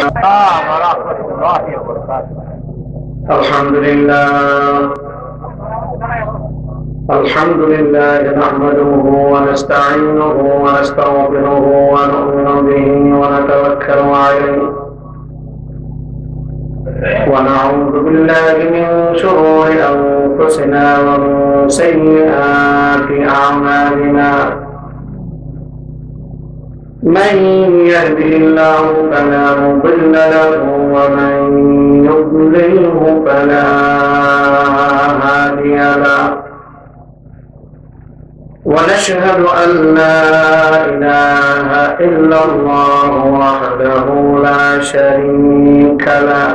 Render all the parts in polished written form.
ورحمة الله وبركاته. الحمد لله نحمده ونستعينه ونستغفره ونؤمن به ونتوكل عليه ونعوذ بالله من شرور أنفسنا ومن سيئات أعمالنا. من يهده الله فلا مضل له ومن يضلله فلا هادي له. ونشهد أن لا إله إلا الله وحده لا شريك له.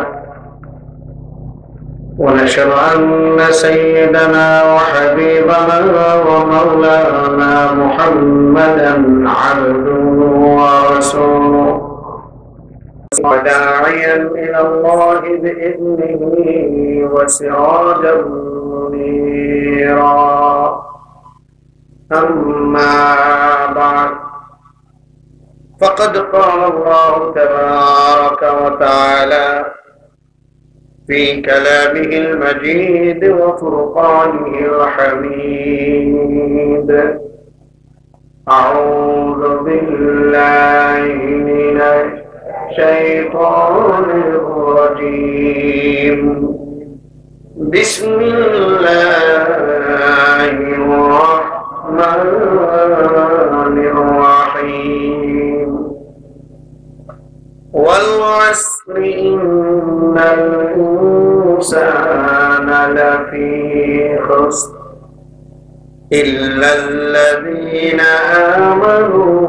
ونشهد أن سيدنا وحبيبنا ومولانا محمدا عبده ورسوله وداعيا إلى الله بإذنه وسراجا منيرا. أما بعد فقد قال الله تبارك وتعالى في كلامه المجيد وفرقانه الحميد: أعوذ بالله من الشيطان الرجيم. بسم الله الرحمن الرحيم. والعصر إن الإنسان لفي خسر إلا الذين آمنوا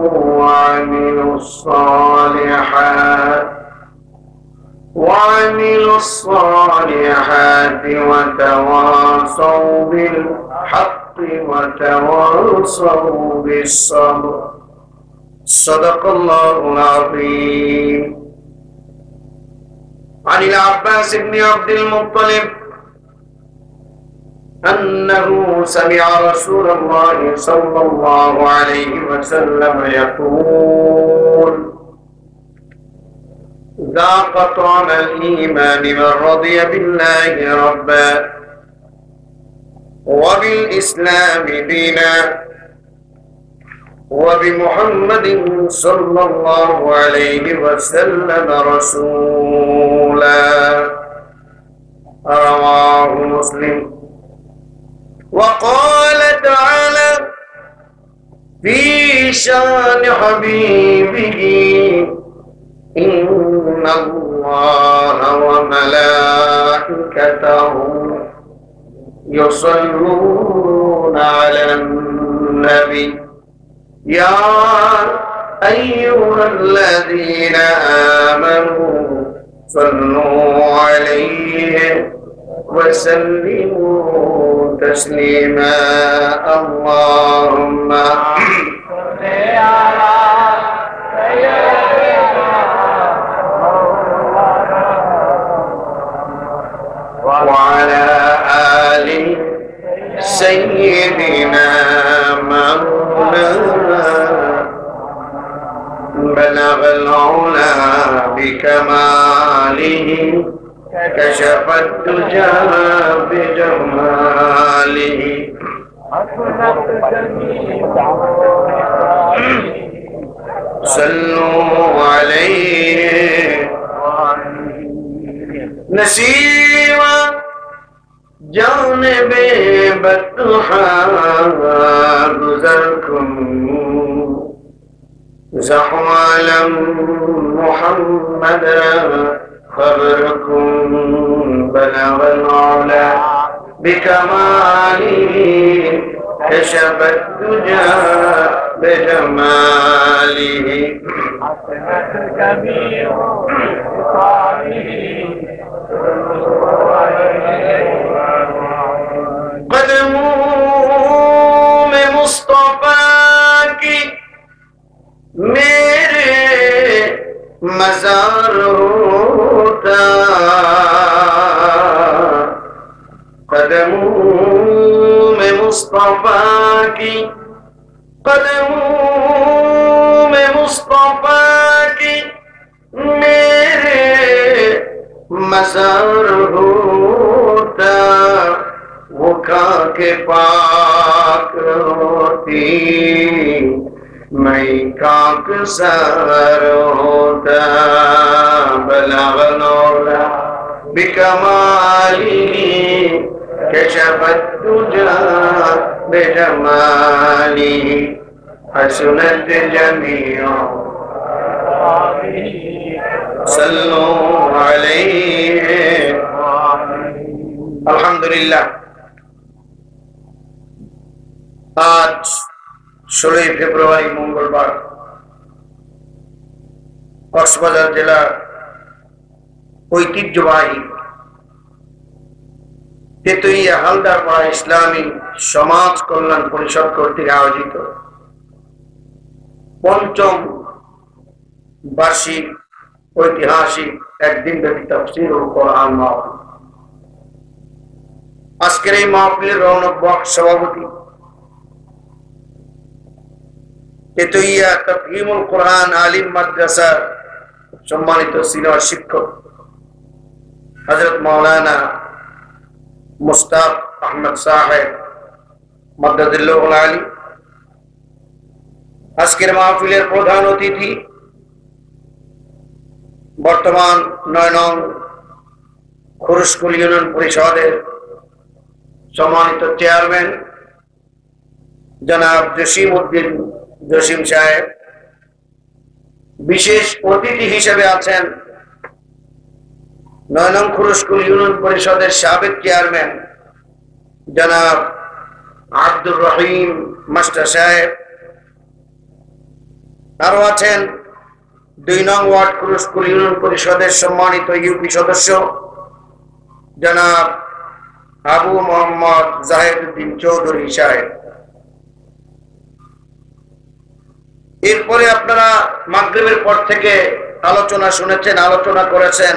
وعملوا الصالحات وتواصوا بالحق وتواصوا بالصبر. صدق الله العظيم. عن العباس بن عبد المطلب أنه سمع رسول الله صلى الله عليه وسلم يقول: ذاق طعم الإيمان من رضي بالله ربا وبالإسلام دينا وبمحمد صلى الله عليه وسلم رسولا. رواه مسلم. وقال تعالى في شان حبيبه: إن الله وملائكته يصلون على النبي يا أيها الذين آمنوا صلوا عليه وسلموا تسليما. اللهم صل على وعلى آل سيدنا مولانا بلغ العلا بكماله كشف الدجى بجماله. صلوا عليه. نسيم جانب بطحا گزرکن زحوالم محمد خبركم بلغ العلا بكماله كشف الدجى بجماله. حسنت الكبير بصالحه قدموں میں مصطفیٰ کی میرے مزار ہوتا. قدموں میں مصطفیٰ کی قدموں میں مصطفیٰ کی میرے मज़ार होता वो खाके पाक होती, मैं खाक सर होता। बलगल औला बिकमाली कशफत दुजा बिजमाली हसनत जमीओ सल्लु अलैहि। अल्हम्दुलिल्लाह, आज 16 ফেব্রুয়ারি মঙ্গলবার কক্সবাজার জেলার ঐতিহ্যবাহী তেতুইয়া হালদারপাড়া ইসলামী সমাজ কল্যাণ পরিষদ কর্তৃক আয়োজিত পঞ্চম বার্ষিক ঐতিহাসিক একদিন ব্যাপী তাফসীরুল কোরআন মাহফিল। আজকের এই মাহফিলের রৌনক বক্স সভাপতি তেতুইয়া তাফহিমুল কোরআন আলিম মাদ্রাসার সম্মানিত সিনিয়র শিক্ষক হযরত মাওলানা মুস্তাক আহমদ সাহেব মাদ্দাদিল্লাহুল আলী। আজকের মাহফিলের প্রধান অতিথি বর্তমান 9 নং খুরুশকুল ইউনিয়ন পরিষদের সম্মানিত চেয়ারম্যান জনাব জসিম উদ্দিন জসিম সাহেব। বিশেষ অতিথি হিসেবে আছেন 9 নং খুরুশকুল ইউনিয়ন পরিষদের সাবেক চেয়ারম্যান জনাব আব্দুর রহিম মাস্টার সাহেব। আরো আছেন 2 নং ওয়ার্ড খুরুশকুল ইউনিয়ন পরিষদের সম্মানিত ইউপি সদস্য জনাব আবু মোহাম্মদ জাহিদউদ্দিন চৌধুরী সাহেব। এরপরে আপনারা মাগরিবের পর থেকে আলোচনা শুনেছেন, আলোচনা করেছেন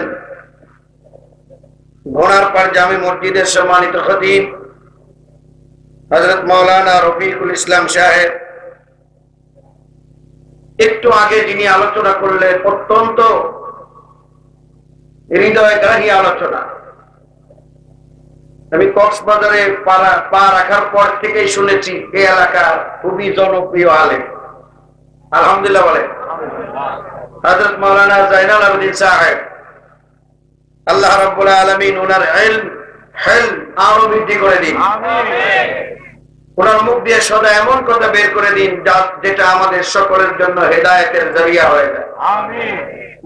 ঘোড়ারপাড় জামি মসজিদের সম্মানিত খতিব হযরত মাওলানা রফিকুল ইসলাম সাহেব। একটু আগে যিনি আলোচনা করলেন অত্যন্ত হৃদয়গ্রাহী আলোচনা। আমি কক্সবাজারে পা রাখার পর থেকেই শুনেছি এই এলাকার খুবই জনপ্রিয় আলেম। আলহামদুলিল্লাহ বলেন। হযরত মাওলানা জাইনাল আবেদিন সাহেব, আল্লাহ রাব্বুল আলামিন ওনার ইলম আরো বৃদ্ধি করে দিন। আমিন। ওনার মুখ দিয়ে সদা এমন কথা বের করে দিন যেটা আমাদের সকলের জন্য হেদায়েতের জরিয়া হয়ে যায়। আমিন।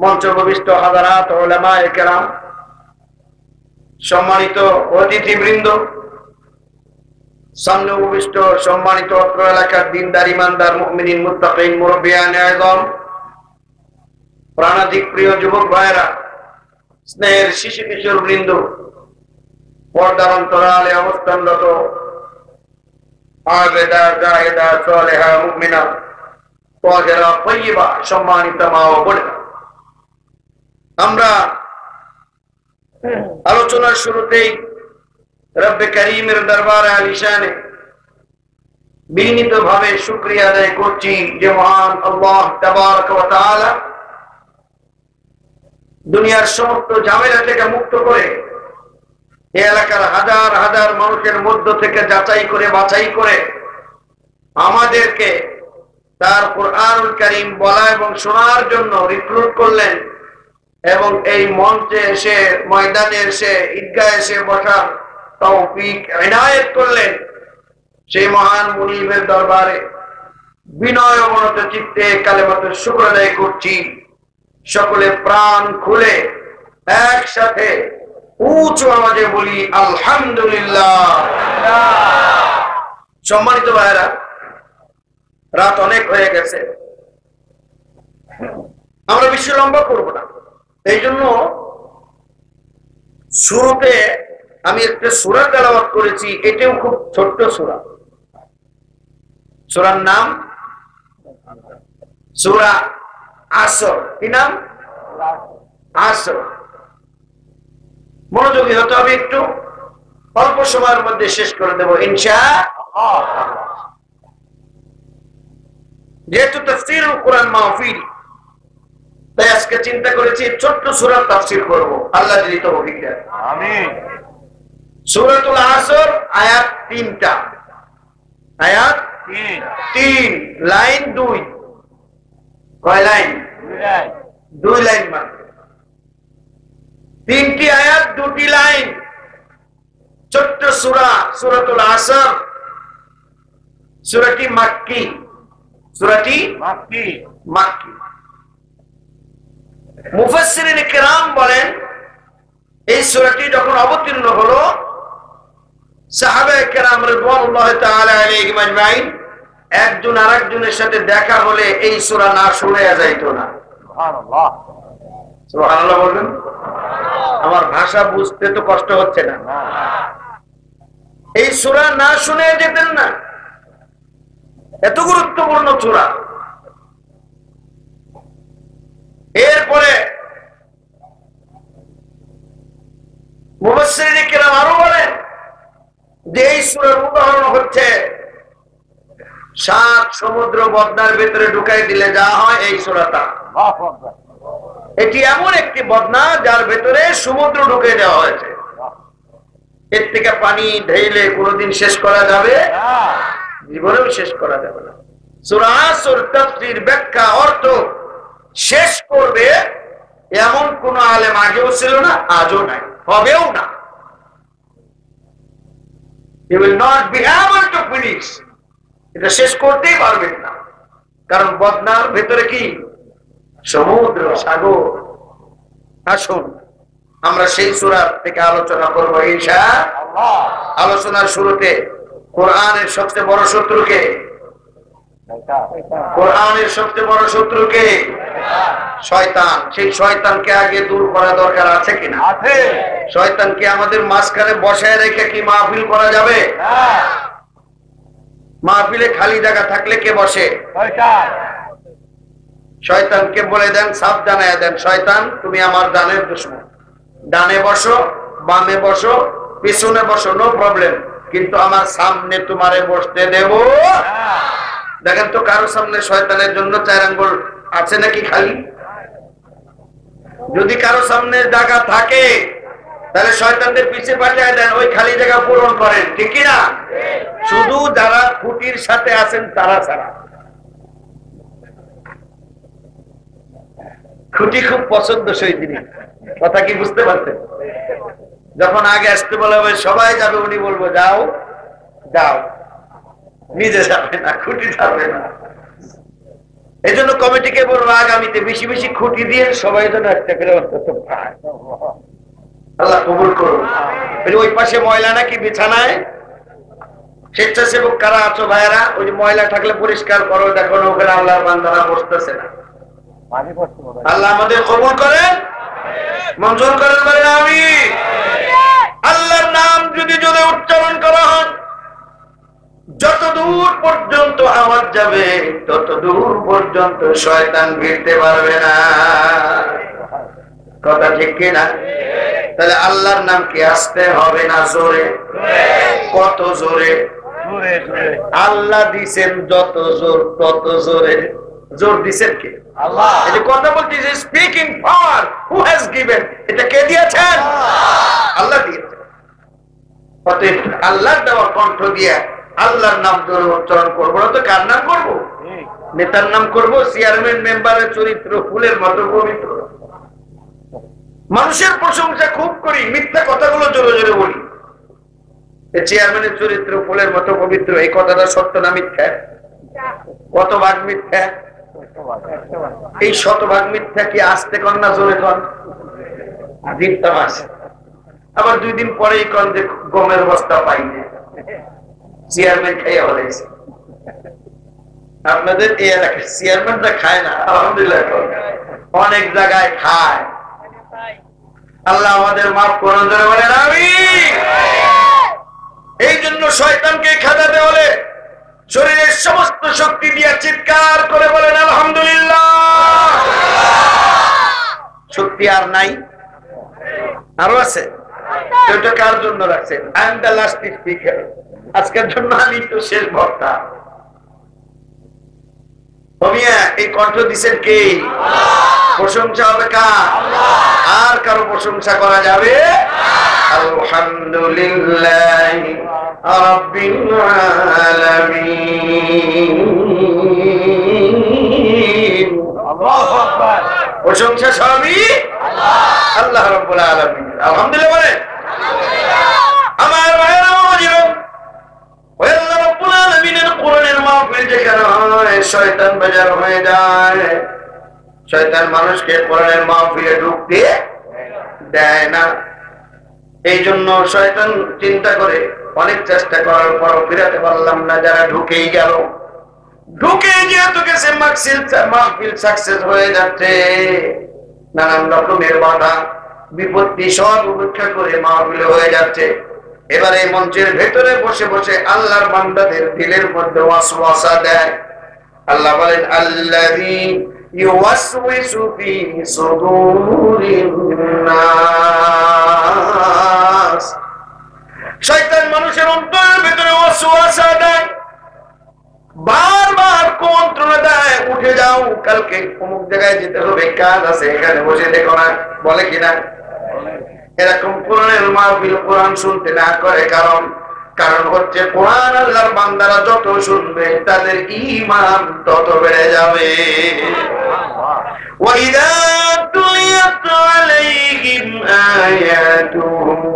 মঞ্চ উপবিষ্ট হাজারাত উলামায়ে কেরাম, সম্মানিত অতিথিবৃন্দ, সামনে উপবিষ্ট সম্মানিত অত্র এলাকার দিনদার ইমানদার মুমিনিন মুত্তাকিন মুরব্বিয়ান আযম, প্রাণাধিক প্রিয় যুবক ভাইরা, স্নেহের শিশু কিশোর বৃন্দ, পর্দার অন্তরালে অবস্থানরত আবেদা জাহেদা সালেহা মুমিনা তাহেরা তাইয়্যিবা, সম্মানিত মা ও বোনেরা, আমরা আলোচনার শুরুতেই রব্বে কারীমের দরবারে আলিশানে বিনীতভাবে শুকরিয়া আদায় করছি যে মহান আল্লাহ তাবারক ওয়া তাআলা দুনিয়ার সমস্ত ঝামেলা থেকে মুক্ত করে এই এলাকার হাজার হাজার মানুষের মধ্য থেকে যাচাই করে বাছাই করে আমাদেরকে তার কোরআনুল কারীম বলা এবং শোনার জন্য রিক্রুট করলেন এবং এই মঞ্চে এসে, ময়দানে এসে, ঈদগাহে এসে বসার তৌফিক ইনায়েত করলেন। সেই মহান মুনিবের দরবারে বিনয় অবনত চিত্তে কালেমাতুল শুকর আদায় করছি। সকলে প্রাণ খুলে একসাথে উঁচু আওয়াজে বলি আলহামদুলিল্লাহ। সম্মানিত ভাইরা, রাত অনেক হয়ে গেছে, আমরা বেশি লম্বা করব না। এই জন্য শুরুতে আমি একটা সূরা তেলাওয়াত করেছি, এটাও খুব ছোট্ট সূরা। সূরার নাম সূরা আসর। কি নাম? আসর। মনোযোগী হতে হবে একটু, অল্প সময়ের মধ্যে শেষ করে দেব ইনশাআল্লাহ। যেহেতু তাফসীরুল কোরআন মাহফিল, তাই আজকে চিন্তা করেছি ছোট্ট সূরার তাফসীর করব, আল্লাহ যদি তৌফিক দেন। আমিন। সূরাতুল আসর আয়াত 3টা, আয়াত 3, লাইন 2। কয় লাইন? 2 লাইন মাত্র। 3টি আয়াত 2টি লাইন, ছোট্ট সূরা সূরাতুল আসর। সূরাটি মাক্কি, সূরাটি মাক্কি। মুফাসসিরিন কিরাম বলেন এই সূরাটি যখন অবতীর্ণ হলো, সাহাবায়ে কেরাম রিদওয়ানুল্লাহি তাআলা আলাইহিম আজমাইন একজন আরেকজনের সাথে দেখা হলে এই সূরা না শুনে যাইতো না। সুবহানাল্লাহ, সুবহানাল্লাহ বলবেন। আমার ভাষা বুঝতে তো কষ্ট হচ্ছে না? এই সূরা না শুনে যেতেন না, এত গুরুত্বপূর্ণ সূরা। এরপরে মুফাসসিরিন কিরাম আরো বলেন যে এই সূরার উদাহরণ হচ্ছে 7 সমুদ্র বদনার ভিতরে ঢুকাই দিলে যা হয় এই সূরাটা। এটি এমন একটি বদনা যার ভেতরে সমুদ্র ঢুকে দেওয়া হয়েছে। এর থেকে পানি ঢেলে কোনোদিন শেষ করা যাবে? জীবনেও শেষ করা যাবে না। সূরা আসর তাফসীর, ব্যাখ্যা, অর্থ শেষ করবে এমন কোন আলেম আগেও ছিল না, আজও নাই, হবেও না। He will not be able to finish. এটা শেষ করতেই পারবেন না, কারণ বদনার ভেতরে কি? সমুদ্র, সাগর। আসুন আমরা সেই সূরা থেকে আলোচনা করবো ইনশাআল্লাহ। আলোচনার শুরুতে কোরআনের সবচেয়ে বড় শত্রুকে, কোরআনের সবচেয়ে বড় শত্রুকে শয়তান। সেই শয়তানকে আগে দূর করা দরকার আছে কিনা? আছে। শয়তানকে আমাদের মাঝখানে বসায় রেখে কি মাহফিল করা যাবে? মাহফিলে খালি জায়গা থাকলে কে বসে? শয়তান। শয়তানকে বলে দেন, সাফ জানায় দেন, শয়তান তুমি আমার ডানের দুশমন। ডানে বসো, বামে বসো, পিছনে বসো, নো প্রবলেম, কিন্তু আমার সামনে তোমারে বসতে দেব। দেখেন তো কারো সামনে শয়তানের জন্য 4 আঙ্গুল আছে নাকি খালি? যদি কারো সামনে জায়গা থাকে তাহলে শয়তানদের পিছে পাঠিয়ে দেন, ওই খালি জায়গা পূরণ করেন, ঠিক কিনা? শুধু যারা খুঁটির সাথে আছেন তারা ছাড়া। খুঁটি খুব পছন্দসই জিনিস, কথা কি বুঝতে পারছেন? যখন আগে আসতে বলা হবে সবাই যাবে, উনি বলবো যাও যাও, নিজে যাবে না, খুঁটি যাবে না। এই জন্য কমিটিকে বলবো আগামীতে বেশি বেশি খুঁটি দিয়ে সবাই যেন একটা করে অন্তত পায়। আল্লাহ কবুল করুন। ওই পাশে ময়লা নাকি বিছানায়, স্বেচ্ছাসেবক কারা আছো ভাইয়েরা, ওই যে ময়লা থাকলে পরিষ্কার করো, দেখো ওখানে আল্লাহর বান্দারা বসতেছে না। আল্লাহ আমাদের কবুল করেন, মঞ্জুর করেন, বলেন আমিন। আল্লাহর নাম যদি জোরে উচ্চারণ করা হয়, যত দূর পর্যন্ত আওয়াজ যাবে তত দূর পর্যন্ত শয়তান ভিড়তে পারবে না। কথা ঠিক কিনা? তাহলে আল্লাহর নাম কি আসতে হবে না জোরে? কত জোরে? আল্লাহ দিছেন যত জোর তত জোরে। জোর দিছেন কে? আল্লাহ। এই যে কথা বলতেছে speaking power, who has given, এটা কে দিয়েছেন? আল্লাহ দিয়েছেন। অতএব আল্লাহর দেওয়া কণ্ঠ দিয়ে আল্লাহর নাম জোরে উচ্চারণ করবো না তো কার নাম করবো? নেতার নাম করবো? চেয়ারম্যান মেম্বারের চরিত্র ফুলের মতো পবিত্র। মানুষের প্রশংসা খুব করি, মিথ্যা কথাগুলো জোরে জোরে বলি। চেয়ারম্যানের চরিত্র ফুলের মতো পবিত্র, এই কথাটা সত্য না মিথ্যা? কত ভাগ মিথ্যা? এই 100 ভাগ মিথ্যা কি আসতে কন না জোরে কন? দিনটা আসে, আবার 2 দিন পরেই কন যে গমের বস্তা পাইনি, চেয়ারম্যান খাইয়া হয়েছে। আপনাদের এই এলাকায় চেয়ারম্যানরা খায় না, আলহামদুলিল্লাহ অনেক জায়গায় খায়। আল্লাহ আমাদের মাফ করুন, ধরে বলেন আমিন। এই জন্য শয়তানকে খেদাতে হলে শরীরের সমস্ত শক্তি দিয়ে চিৎকার করে বলেন আলহামদুলিল্লাহ। শক্তি আর নাই? আরো আছে? ওটা কার জন্য রাখছেন? I am the last speaker, আজকের জন্য আমি তো শেষ বক্তা। এই কণ্ঠ দিচ্ছেন কে? প্রশংসা হবে কার? আর কারো প্রশংসা করা যাবে? আলহামদুলিল্লাহ রাব্বিল আলামিন। আল্লাহু আকবার। প্রশংসা সবই আল্লাহ রাব্বুল আলামিন। আলহামদুলিল্লাহ বলেন। আমার ভাইরা আল্লাহ রাব্বুল আলামিনের কোরআনের মাহফিল যেখানে হয় শয়তান বেজার হয়ে যায়। শয়তান মানুষকে কোরআনের মাহফিলে ঢুকতে দেয় না। এই জন্য শয়তান চিন্তা করে অনেক চেষ্টা করার পরও ফিরাতে পারলাম না। যারা ঢুকেই গেল, ঢুকে যেহেতু গেছে মাহফিল সাকসেস হয়ে যাচ্ছে, নানান রকমের বাধা বিপত্তি সব উপেক্ষা করে মাহফিল হয়ে যাচ্ছে। এবার এই মঞ্চের ভেতরে বসে বসে আল্লাহর বান্দাদের দিলের মধ্যে ওয়াসওয়াসা দেয়। আল্লাহ বলেন আল্লাযী ইউওয়াসওয়িসু ফী সুদুরিন নাস। শয়তান মানুষের অন্তরের ভিতরে ওয়াসওয়াসা দেয়, বারবার কুমন্ত্রণা দেয়, উঠে যাও, কালকে অমুক জায়গায় যেতে হবে, কাজ আছে, এখানে বসে দেখো না, বলে কিনা? এরকম কোরআনের মাহফিল কোরআন শুনতে না করে কারণ হচ্ছে কোরআন আল্লাহর বান্দারা যত শুনবে তাদের ঈমান তত বেড়ে যাবে। ওয়াইদা তুলিয়াত আলাইহিম আয়াতুহু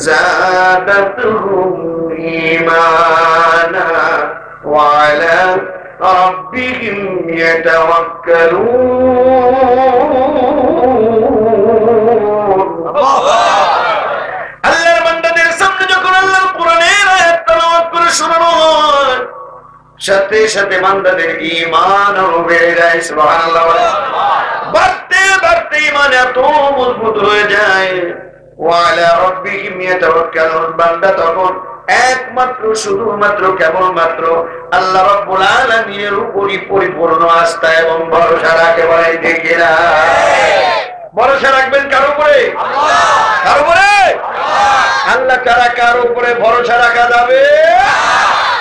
যাদাতুহুম ঈমানা ওয়া আলা রাব্বিহিম ইয়াতাওয়াক্কালুন। আল্লাহর বান্দাদের সামনে যখন আল্লাহর কোরআনের আয়াত তেলাওয়াত করে শোনানো হয়, সাথে সাথে বান্দাদের ঈমান বেড়ে যায়। সুবহানাল্লাহ। বাড়তে বাড়তে ঈমান এত মজবুত হয়ে যায়। ওয়া আলা রাব্বিহিম ইয়াতাওয়াক্কালুন। বান্দা তখন একমাত্র শুধুমাত্র কেবলমাত্র আল্লাহ রাব্বুল আলামিনের উপরই পরিপূর্ণ আস্থা এবং ভরসা রাখে। বলে ঠিক না? ভরসা রাখবেন কার উপরে? কার উপরে? আল্লাহ ছাড়া কার উপরে ভরসা রাখা যাবে?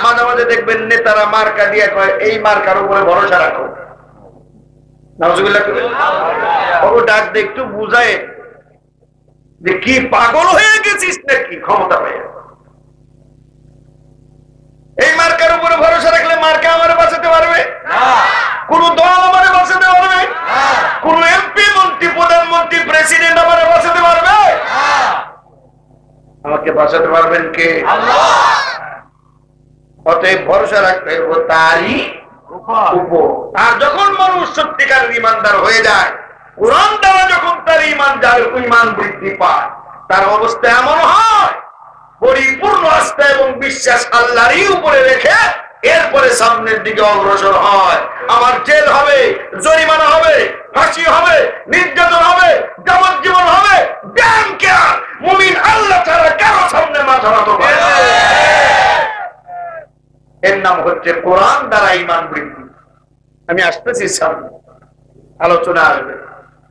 মাঝে মাঝে দেখবেন নেতারা মার্কা দিয়ে কয় এই মার্কার উপরে ভরসা রাখো। নাউজুবিল্লাহ। ওকে ডাক দে একটু বুঝায় যে কি পাগল হয়ে গেছিস নাকি ক্ষমতা পায়। এই মার্কার উপরে ভরসা রাখলে মার্কা আমার বাঁচাতে পারবে? কোন দল আমার বাঁচাতে পারবে? কোন এমপি মন্ত্রী প্রধানমন্ত্রী প্রেসিডেন্ট আমার বাঁচাতে পারবে? আমাকে বাঁচাতে পারবেন কে? আল্লাহ। অতএব ভরসা রাখতে হবে তারই উপর। আর যখন মানুষ সত্যিকার ঈমানদার হয়ে যায়, কোরআন দ্বারা যখন তার ঈমান বৃদ্ধি পায়, তার অবস্থা এমন হয় পরিপূর্ণ আস্থা এবং বিশ্বাস আল্লাহরই উপরে রেখে এরপরে সামনের দিকে অগ্রসর হয়। আমার জেল হবে, জরিমানা হবে, ফাঁসি হবে, নির্যাতন হবে, যাবজ্জীবন হবে, ড্যাম কেয়ার মুমিন আল্লাহ ছাড়া কারো সামনে মাথা নত করে। এর নাম হচ্ছে কোরআন দ্বারা ঈমান বৃদ্ধি। আমি আসতেছি সামনে, আলোচনা আসবে।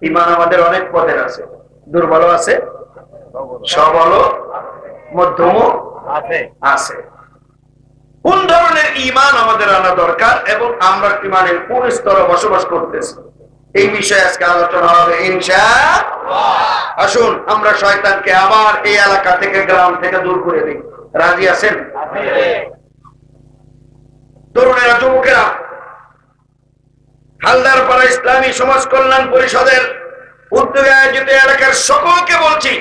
ঈমান আমাদের অনেক পদের আছে, দুর্বল আছে, সবল, মধ্যম আছে। কোন ধরনের ঈমান আমাদের আনা দরকার এবং আমরা ঈমানের কোন স্তরে বসবাস করতেছি, এই বিষয়ে আজকে আলোচনা হবে ইনশাআল্লাহ। আসুন আমরা শয়তানকে আবার এই এলাকা থেকে, গ্রাম থেকে দূর করে দিই। রাজি আছেন? তরুণেরা, যুবকেরা, হালদারপাড়া ইসলামী সমাজ কল্যাণ পরিষদের উদ্যোগে আয়োজিত এলাকার সকলকে বলছি,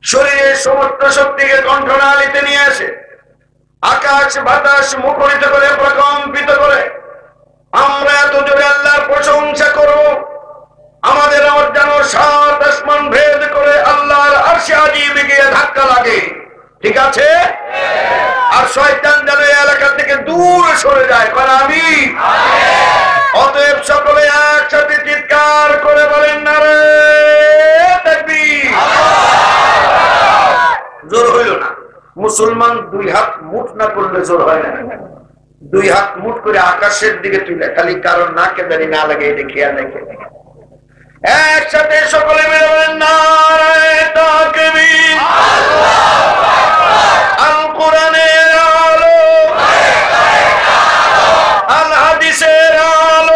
শরীরের সমস্ত শক্তিকে কণ্ঠনালীতে নিয়ে আসে আকাশ বাতাস মুখরিত করে, প্রকম্পিত করে আমরা এত জোরে আল্লাহর প্রশংসা করব, আমাদের যেন সাত আসমান ভেদ করে আল্লাহর আরশে আজিম গিয়ে ধাক্কা লাগে। ঠিক আছে? আর শয়তান যেন এই এলাকা থেকে দূর সরে যায়। আমি অতএব সকলে একসাথে চিৎকার করে বলেন নারে তাকবীর। জোর হইল না। মুসলমান দুই হাত মুঠ না করলে জোর হয় না। দুই হাত মুঠ করে আকাশের দিকে তুলে, খালি কারণ নাকে দাঁড়ি না লাগে এটা খেয়াল রেখে একসাথে সকলে মিলে বলেন নারে তাকবীর। আল কোরআনের আলো, আল হাদিসের আলো,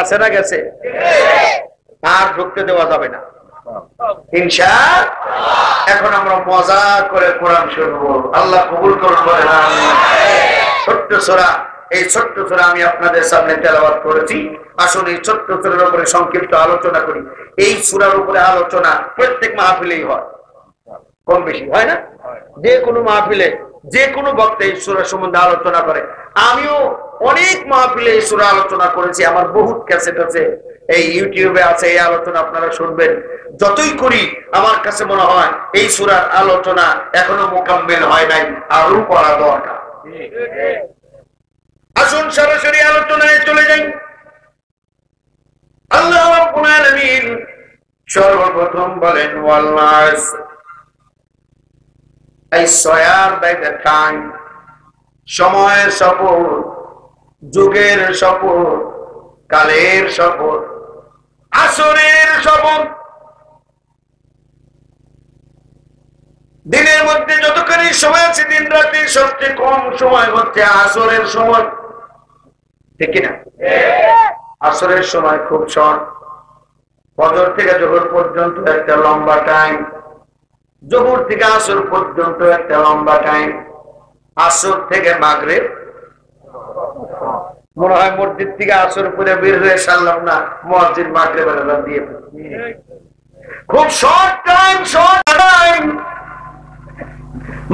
আছে না গেছে? আর ঢুকতে দেওয়া যাবে না ইনশাআল্লাহ। এখন আমরা মজা করে কোরআন শুনবো, আল্লাহ কবুল করুন বলেন আমিন। ছোট্ট সূরা, এই ছোট্ট সূরা আমি আপনাদের সামনে তেলাওয়াত করেছি। আসলে এই ছোট্ট সূরার উপরে সংক্ষিপ্ত আলোচনা করি। এই সূরার উপরে আলোচনা প্রত্যেক মাহফিলেই হয়, কম বেশি হয় না? যে কোনো মাহফিলে যে কোনো বক্তা এই সূরা সম্বন্ধে আলোচনা করে। আমিও অনেক মাহফিলে এই সূরা আলোচনা করেছি, আমার বহুত ক্যাসেট আছে, এই ইউটিউবে আছে, এই আলোচনা আপনারা শুনবেন। যতই করি আমার কাছে মনে হয় এই সূরার আলোচনা এখনো মোকাম্মেল হয় নাই, আরো করা দরকার। আসুন সরাসরি আলোচনায় চলে যাই। আল্লাহ রাব্বুল আলামিন সর্বপ্রথম বলেন ওয়াল আসর, I swear by the time, সময়ের শপথ, যুগের শপথ, কালের শপথ, আসরের শপথ। দিনের মধ্যে যতখানি সময় আছে, দিন রাতে সবচেয়ে কম সময় হচ্ছে আসরের সময়, ঠিক কিনা? আসরের সময় খুব শর্ট। ফজর থেকে জোহর পর্যন্ত একটা লম্বা টাইম, জোহর থেকে আসর পর্যন্ত একটা লম্বা টাইম, আসর থেকে মাগরিব, মনে হয় মসজিদ থেকে আসর পরে বের হয়ে সারলাম না, মসজিদ মাগরিবের আযান দিয়ে খুব শর্ট টাইম, শর্ট টাইম।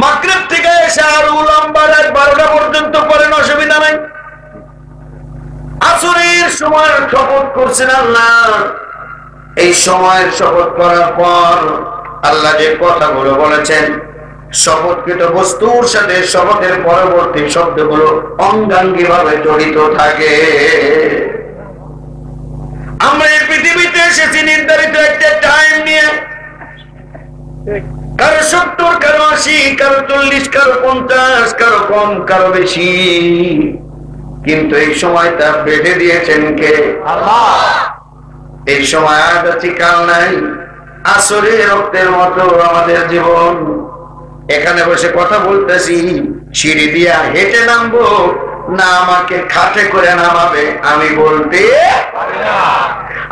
মাগরিব থেকে এসে আরো লম্বা রাত 12টা পর্যন্ত পড়েন, অসুবিধা নাই। আসরের সময় শপথ করছেন আল্লাহ। এই সময়ের শপথ করার পর আল্লাহ যে কথাগুলো বলেছেন, শপথকৃত বস্তুর সাথে শপথের পরবর্তী শব্দগুলো অঙ্গাঙ্গী ভাবে জড়িত থাকে। আমরা এই পৃথিবীতে এসেছি নির্ধারিত একটা টাইম নিয়ে, কারো 70, কারো 80, কারো 40, কারো 50, কারো কম, কারো বেশি, কিন্তু এই সময়টা বেঁধে দিয়েছেন কে? আল্লাহ। এই সময় আজ আছি কাল নাই, আসরে রক্তের মতো আমাদের জীবন। এখানে বসে কথা বলতেছি, সিঁড়ি দিয়া হেঁটে নামবো না আমাকে খাটে করে নামাবে আমি বলতে পারি না।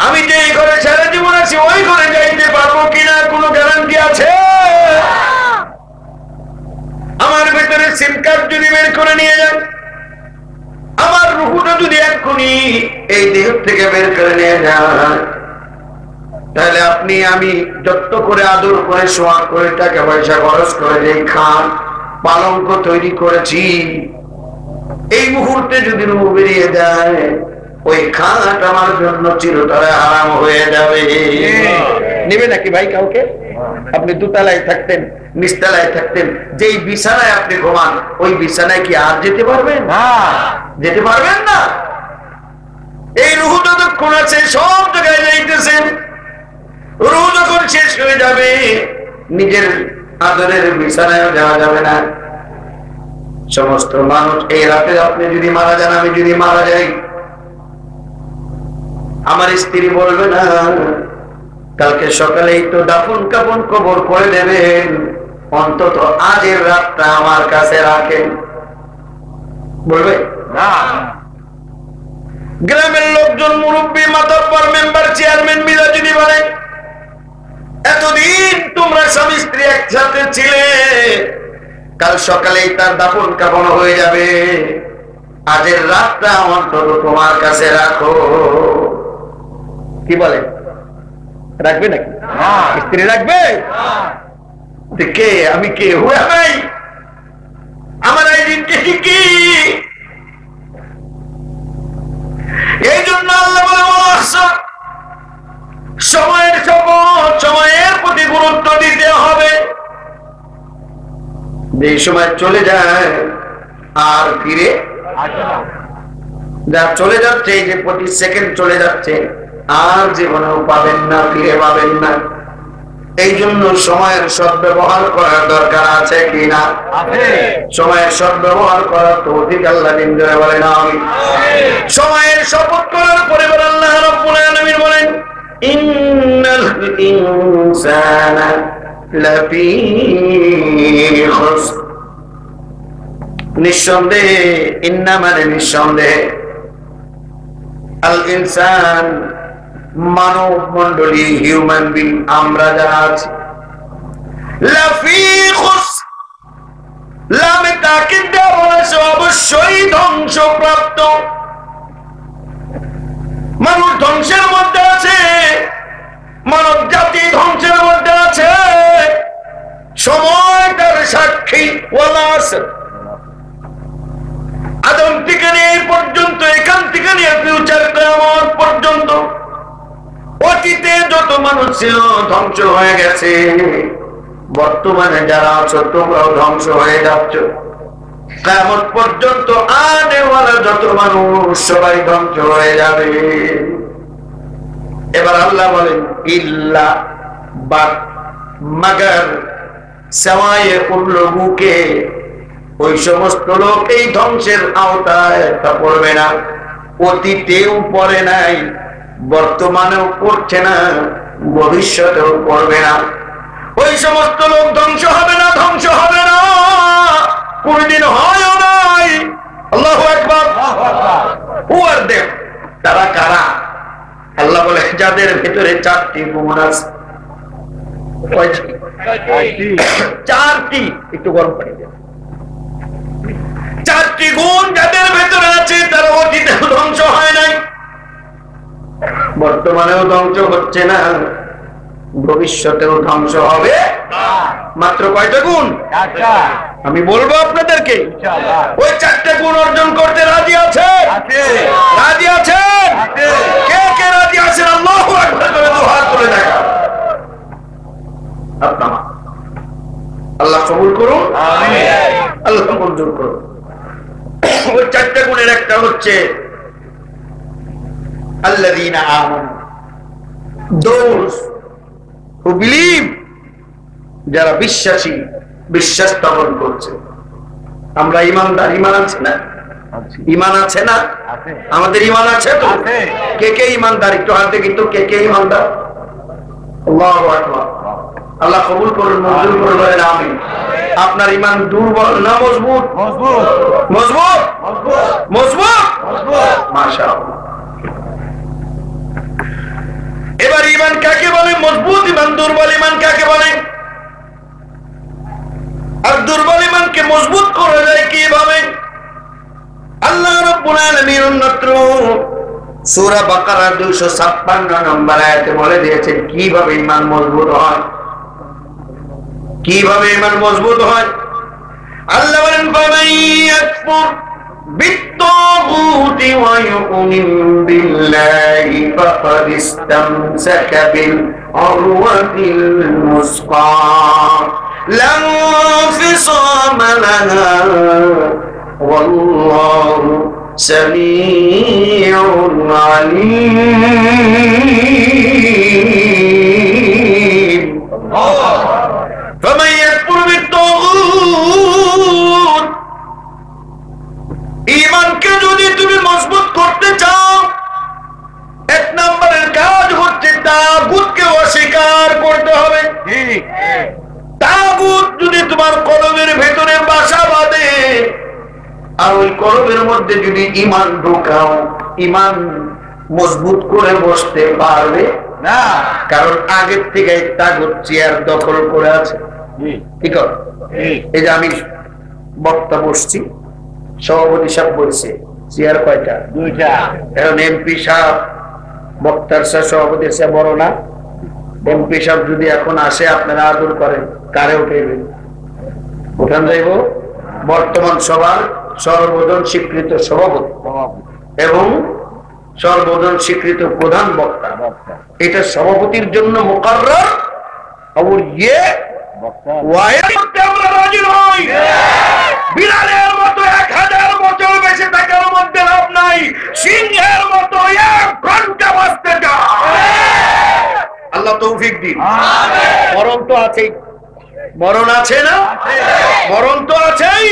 আমি যে ঘরে সারা জীবন আছি ওই ঘরে যাইতে পারবো কিনা কোনো গ্যারান্টি আছে? আমার ভেতরে সিম কার্ড যদি বের করে নিয়ে যান, আমার রুহুটা যদি এক্ষুনি এই দেহ থেকে বের করে নিয়ে যান, তাহলে আপনি আমি যত করে আদর করে সোয়াগ করে টাকা পয়সা খরচ করে যে খান পালঙ্ক তৈরি করেছি, এই মুহূর্তে যদি রুহ বেরিয়ে যায়, ওই খাট আমার জন্য চিরতরে হারাম হয়ে যাবে। নেবে নাকি ভাই কাউকে? আপনি দুতলায় থাকতেন, নিচতলায় থাকতেন, যেই বিছানায় আপনি ঘুমান ওই বিছানায় কি আর যেতে পারবেন? যেতে পারবেন না। এই রুহ যতক্ষণ আছে সব জায়গায় যাইতেছেন, রুহ যখন শেষ হয়ে যাবে নিজের আদরের বিছানায় যাওয়া যাবে না। সমস্ত মানুষ এই রাতে আপনি যদি মারা যান, আমি যদি মারা যাই, আমার স্ত্রী বলবে না কালকে সকালেই তো দাফন কাফন কবর করে দেবেন, অন্তত আজের রাতটা আমার কাছে রাখেন, বলবে না। গ্রামের লোকজন, মুরব্বী, মাতব্বর, মেম্বার, চেয়ারম্যান মিলা যদি বলে এতদিন তোমরা স্বামী স্ত্রী একসাথে ছিলে, কাল সকালেই তার দাফন কাফন হয়ে যাবে, আজের রাতটা অন্তত তোমার কাছে রাখো, কি বলে? রাখবে নাকি? স্ত্রী রাখবে? কে? আমি কে? হুয়া ভাই, আমার আইডেন্টিটি কি? এই জন্য আল্লাহ বলে সময়ের শপথ, সময়ের প্রতি গুরুত্ব দিতে হবে। যে সময় চলে যায় আর ফিরে যা চলে যাচ্ছে, এই যে প্রতি সেকেন্ড চলে যাচ্ছে, আর জীবনেও পাবেন না, ফিরে পাবেন না। এই জন্য সময়ের সদ্ব্যবহার করার দরকার আছে কিনা? সময়ের সদ্ব্যবহার করার তৌফিক আল্লাহ দিন ধরে বলেন আমি। সময়ের শপথ করার পরে আল্লাহ রাব্বুল আলামিন বলেন ইন্নাল ইনসানা লাফি খুসর, নিঃসন্দেহে, ইন্না মানে নিঃসন্দেহে, আল ইনসান, মানব মন্ডলী, হিউম্যান বিং, আমরা যারা আছি, লাফি খুসর, লামে তাকিদ দেওয়া হয়েছে অবশ্যই ধ্বংসপ্রাপ্ত। মানুষ ধ্বংসের মধ্যে আছে, মানব জাতি ধ্বংসের মধ্যে আছে। সময় তার সাক্ষী। আদম থেকে নিয়ে পর্যন্ত, এখান থেকে নিয়ে ফিউচার কিয়ামত পর্যন্ত অতীতে যত মানুষ ছিল ধ্বংস হয়ে গেছে। বর্তমানে যারা আছো তোমরাও ধ্বংস হয়ে যাচ্ছ। কিয়ামত পর্যন্ত আনেওয়ালা যত মানুষ সবাই ধ্বংস হয়ে যাবে। এবার আল্লাহ বলেন ইল্লা বাদ, মাগার সওয়ায়ে উন লোগোকে, ওই সমস্ত লোক এই ধ্বংসের আওতায় পড়বে না। অতীতেও পড়ে নাই, বর্তমানেও পড়ছে না, ভবিষ্যতেও পড়বে না। ওই সমস্ত লোক ধ্বংস হবে না, ধ্বংস হবে না, কোনদিন হয়ও নাই। আল্লাহু আকবার। হুয়ার দেব, তারা কারা? আল্লাহ বলে যাদের ভেতরে চারটি গুণ আছে। চারটি, একটু গরম পানি দেন। চারটি গুণ যাদের ভেতরে আছে তারা অতীতেও ধ্বংস হয় নাই, বর্তমানেও ধ্বংস হচ্ছে না, ভবিষ্যতেও ধ্বংস হবে। মাত্র কয়টা গুণ? আমি বলবো আপনাদেরকে। ওই চারটে গুণ অর্জন করতে রাজি আছেন? রাজি আছেন? কে কে রাজি আছেন? আল্লাহু আকবার করে দুই হাত তুলে দেখা। আল্লাহ কবুল করুন, আল্লাহ মঞ্জুর করুন। ওই চারটে গুণের একটা হচ্ছে আল্লাযীনা আমানু, দোজ who believe, যারা বিশ্বাসী, বিশ্বাস স্থাপন করছে। আমরা ইমানদার, ইমান আছে না? ইমান আছে না? আমাদের ইমান আছে তো? কে কে ইমানদার? একটু হাতে কিন্তু কে কে ইমানদার? আল্লাহু আকবার। আল্লাহ কবুল করুন, মঞ্জুর করুন, বলেন আমিন। আপনার ইমান দুর্বল না মজবুত? মজবুত। মজবুত? মজবুত। মাশাআল্লাহ। এবার ইমান কাকে বলে? মজবুত ইমান। দুর্বল ইমান কাকে বলে? আর দুর্বল ইমানকে মজবুত করা যায় কিভাবে? আল্লাহ রাব্বুল আলামিন অন্যত্র সূরা বাকারা 256 নম্বর আয়াতে বলে দিয়েছেন কিভাবে ইমান মজবুত হয়, কিভাবে ইমান মজবুত হয়। আল্লাহ বলেন ফামান ইয়াকফুর بالطاغوت ويؤمن بالله فقد استمسك بالعروة الوثقى لا انفصام لها والله سميع عليم فمن يكفر بالطاغوت ঈমানকে যদি তুমি মজবুত করতে চাও, এক নম্বরের কাজ হচ্ছে তাগুতকে অস্বীকার করতে হবে। তাগুত যদি তোমার কলবের ভেতরে বাসা বাঁধে আর ওই কলবের মধ্যে যদি ঈমান ঢোকাও, ঈমান মজবুত করে বসতে পারবে না, কারণ আগের থেকে তাগুত চেয়ার দখল করে আছে। ঠিক আছে? এই যে আমি বক্তা বসছি, সভাপতি সাহেব বলছে চেয়ার কয়টা? দুইটা। এখন এমপি সাহেব বক্তার সাহেব সভাপতির সাহেব বড় না? এমপি সাহেব যদি এখন আসে আপনারা আদর করেন, কারে উঠেবেন? উঠান যাইব বর্তমান সভার সর্বজন স্বীকৃত সভাপতি এবং সর্বজন স্বীকৃত প্রধান বক্তা। এটা সভাপতির জন্য মুকাররর और ये আমরা রাজি নই। বিড়ালের মতো 1000 বছর বেঁচে থাকার মধ্যে লাভ নাই, সিংহের মতো 1 ঘন্টা বাঁচতে চাও। আল্লাহ তৌফিক দিন। মরণ তো আছেই, মরণ আছে না? মরণ তো আছেই।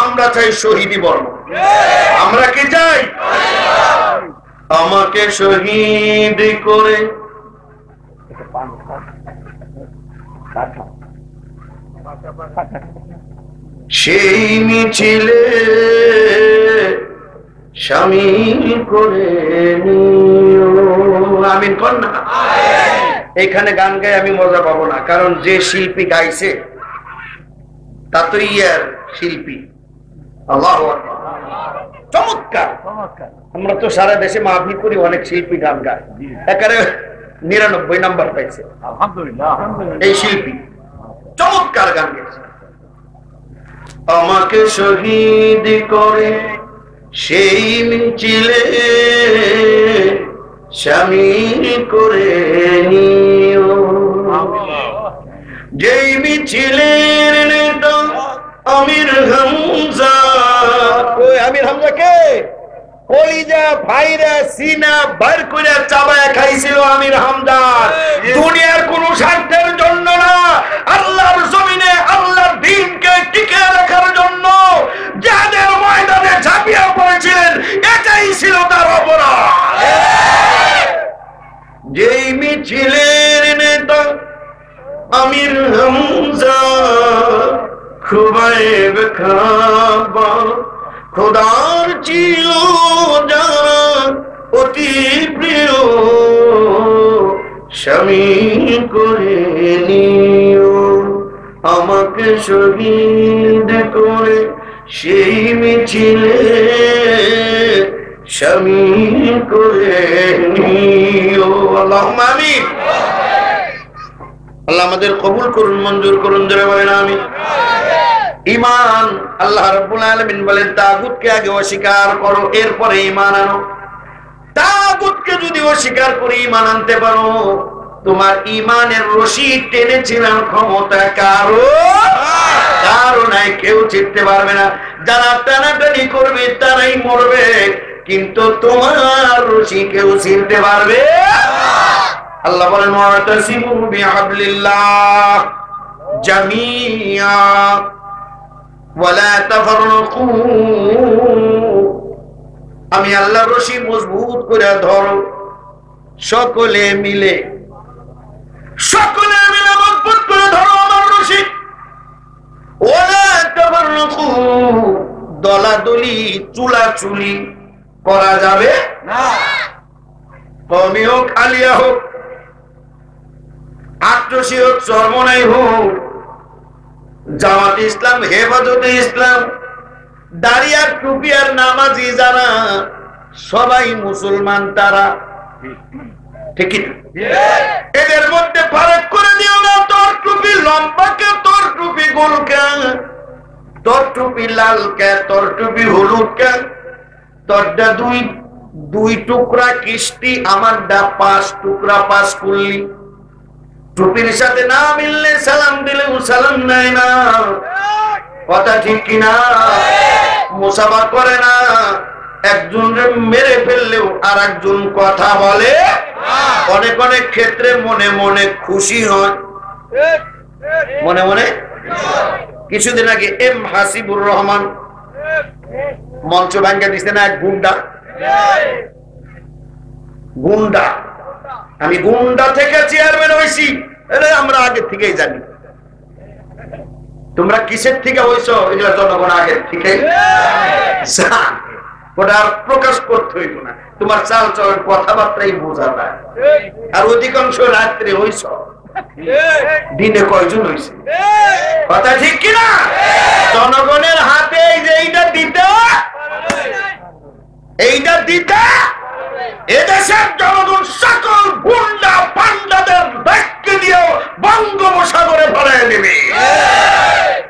আমরা চাই শহীদি বর্ণ। আমরা কি চাই? আমাকে শহীদ করে সেই মিছিলে শামিল করে নিও। আমিন কোন না? এইখানে গান গায়ে আমি মজা পাবো না, কারণ যে শিল্পী গাইছে তা তো ইয়ার শিল্পী। আল্লাহু আকবার, চমৎকার। আমরা তো সারা দেশে মাহফিল করি, অনেক শিল্পী গান গায়, একেবারে 99 নাম্বার পাইছে আলহামদুলিল্লাহ। এই শিল্পী চমৎকার গান গেছে। আমাকে শহীদ করে সেই মিছিলে শামিল করে নিও। যেই মিছিলের নেতা আমির হামজা। ওই আমির হামজা কে? কলিজা ভাইরা সিনা বার করে চাবায়া খাইছিল আমির হামজা। দুনিয়ার কোন স্বার্থের জন্য না, আল্লাহর জমিনে আল্লাহর দ্বীনকে টিকে রাখার জন্য যাদের ময়দানে ঝাঁপিয়ে পড়েছিলেন, এটাই ছিল তার অপরাধ। যেই মিছিলের নেতা আমির হামজা খুবাইব খাবা খোদার ছিল যারা অতি প্রিয় শামিল করে নিও। আমাকে শহীদ করে সেই মিছিলে শামিল করে নিও। আল্লাহুম্মা আমিন। আল্লাহ আমাদের কবুল করুন, মঞ্জুর করুন, জোরে বলেন আমিন। ঈমান, আল্লাহ রাব্বুল আলামিন বলেন তাগুতকে আগে অস্বীকার করো, এরপরে ঈমান আনো। তাগুতকে যদি অস্বীকার করে ঈমান আনতে পারো, তোমার ঈমানের রশি টেনে ছিঁড়ার ক্ষমতা কারো নাই, কেউ ছিঁড়তে পারবে না। যারা টানাটানি করবে তারাই মরবে, কিন্তু তোমার রশি কেউ ছিঁড়তে পারবে। আল্লাহ বলেন ওয়াতাসিমু বিহাবলিল্লাহ জামিয়া ওয়ালা তাফাররাকু। আমি আল্লাহর রশি মজবুত করে ধরো, সকলে মিলে মজবুত করে ধরো আমার রশি। ওয়ালা তাফাররাকু, দলাদলি চুলাচুলি করা যাবে না। কওমি হোক, আলিয়া হোক, আট্রসি হোক, চরমনাই হোক, জামাত ইসলাম, হেফাজতে ইসলাম, দাড়ি আর টুপি আর নামাজি যারা সবাই মুসলমান, তারা ঠিক কি? এদের মধ্যে ফারাক করে দিও না। তোর টুপি লম্বা কে, তোর টুপি গোল কে, তোর টুপি লাল কে, তোর টুপি হলুদ কে, তোরটা দুই টুকরা কিস্তি, আমারটা 5 টুকরা 5 কুল্লি। টুপির সাথে না মিললে সালাম দিলেও সালাম নেয় না, কথা ঠিক কিনা? মুসাফা করে না, একজন মেরে ফেললেও আর একজন কথা বলে। অনেক অনেক ক্ষেত্রে মনে মনে খুশি হয়, মনে মনে। কিছুদিন আগে এম হাসিবুর রহমান মঞ্চ ভাঙ্গা দিচ্ছে না, এক গুন্ডা। আমি গুন্ডা থেকে চেয়ারম্যান হয়েছি, আমরা আগে থেকেই জানি। তোমরা কিসের থেকে হয়েছ এগুলা জনগণ আগে থেকে জানে, ওটা আর প্রকাশ করতে হইব না। তোমার চাল চলন কথাবার্তাই বোঝা যায়। আর অধিকাংশ রাত্রে হয়েছ, দিনে কয়জন হয়েছে, কথা ঠিক কিনা? জনগণের হাতে এইটা দিতে এদেশের জনগণ সকল গুন্ডা পান্ডাদের ব্যাগকে দিয়েও বঙ্গোপসাগরে ফেলে দেবে।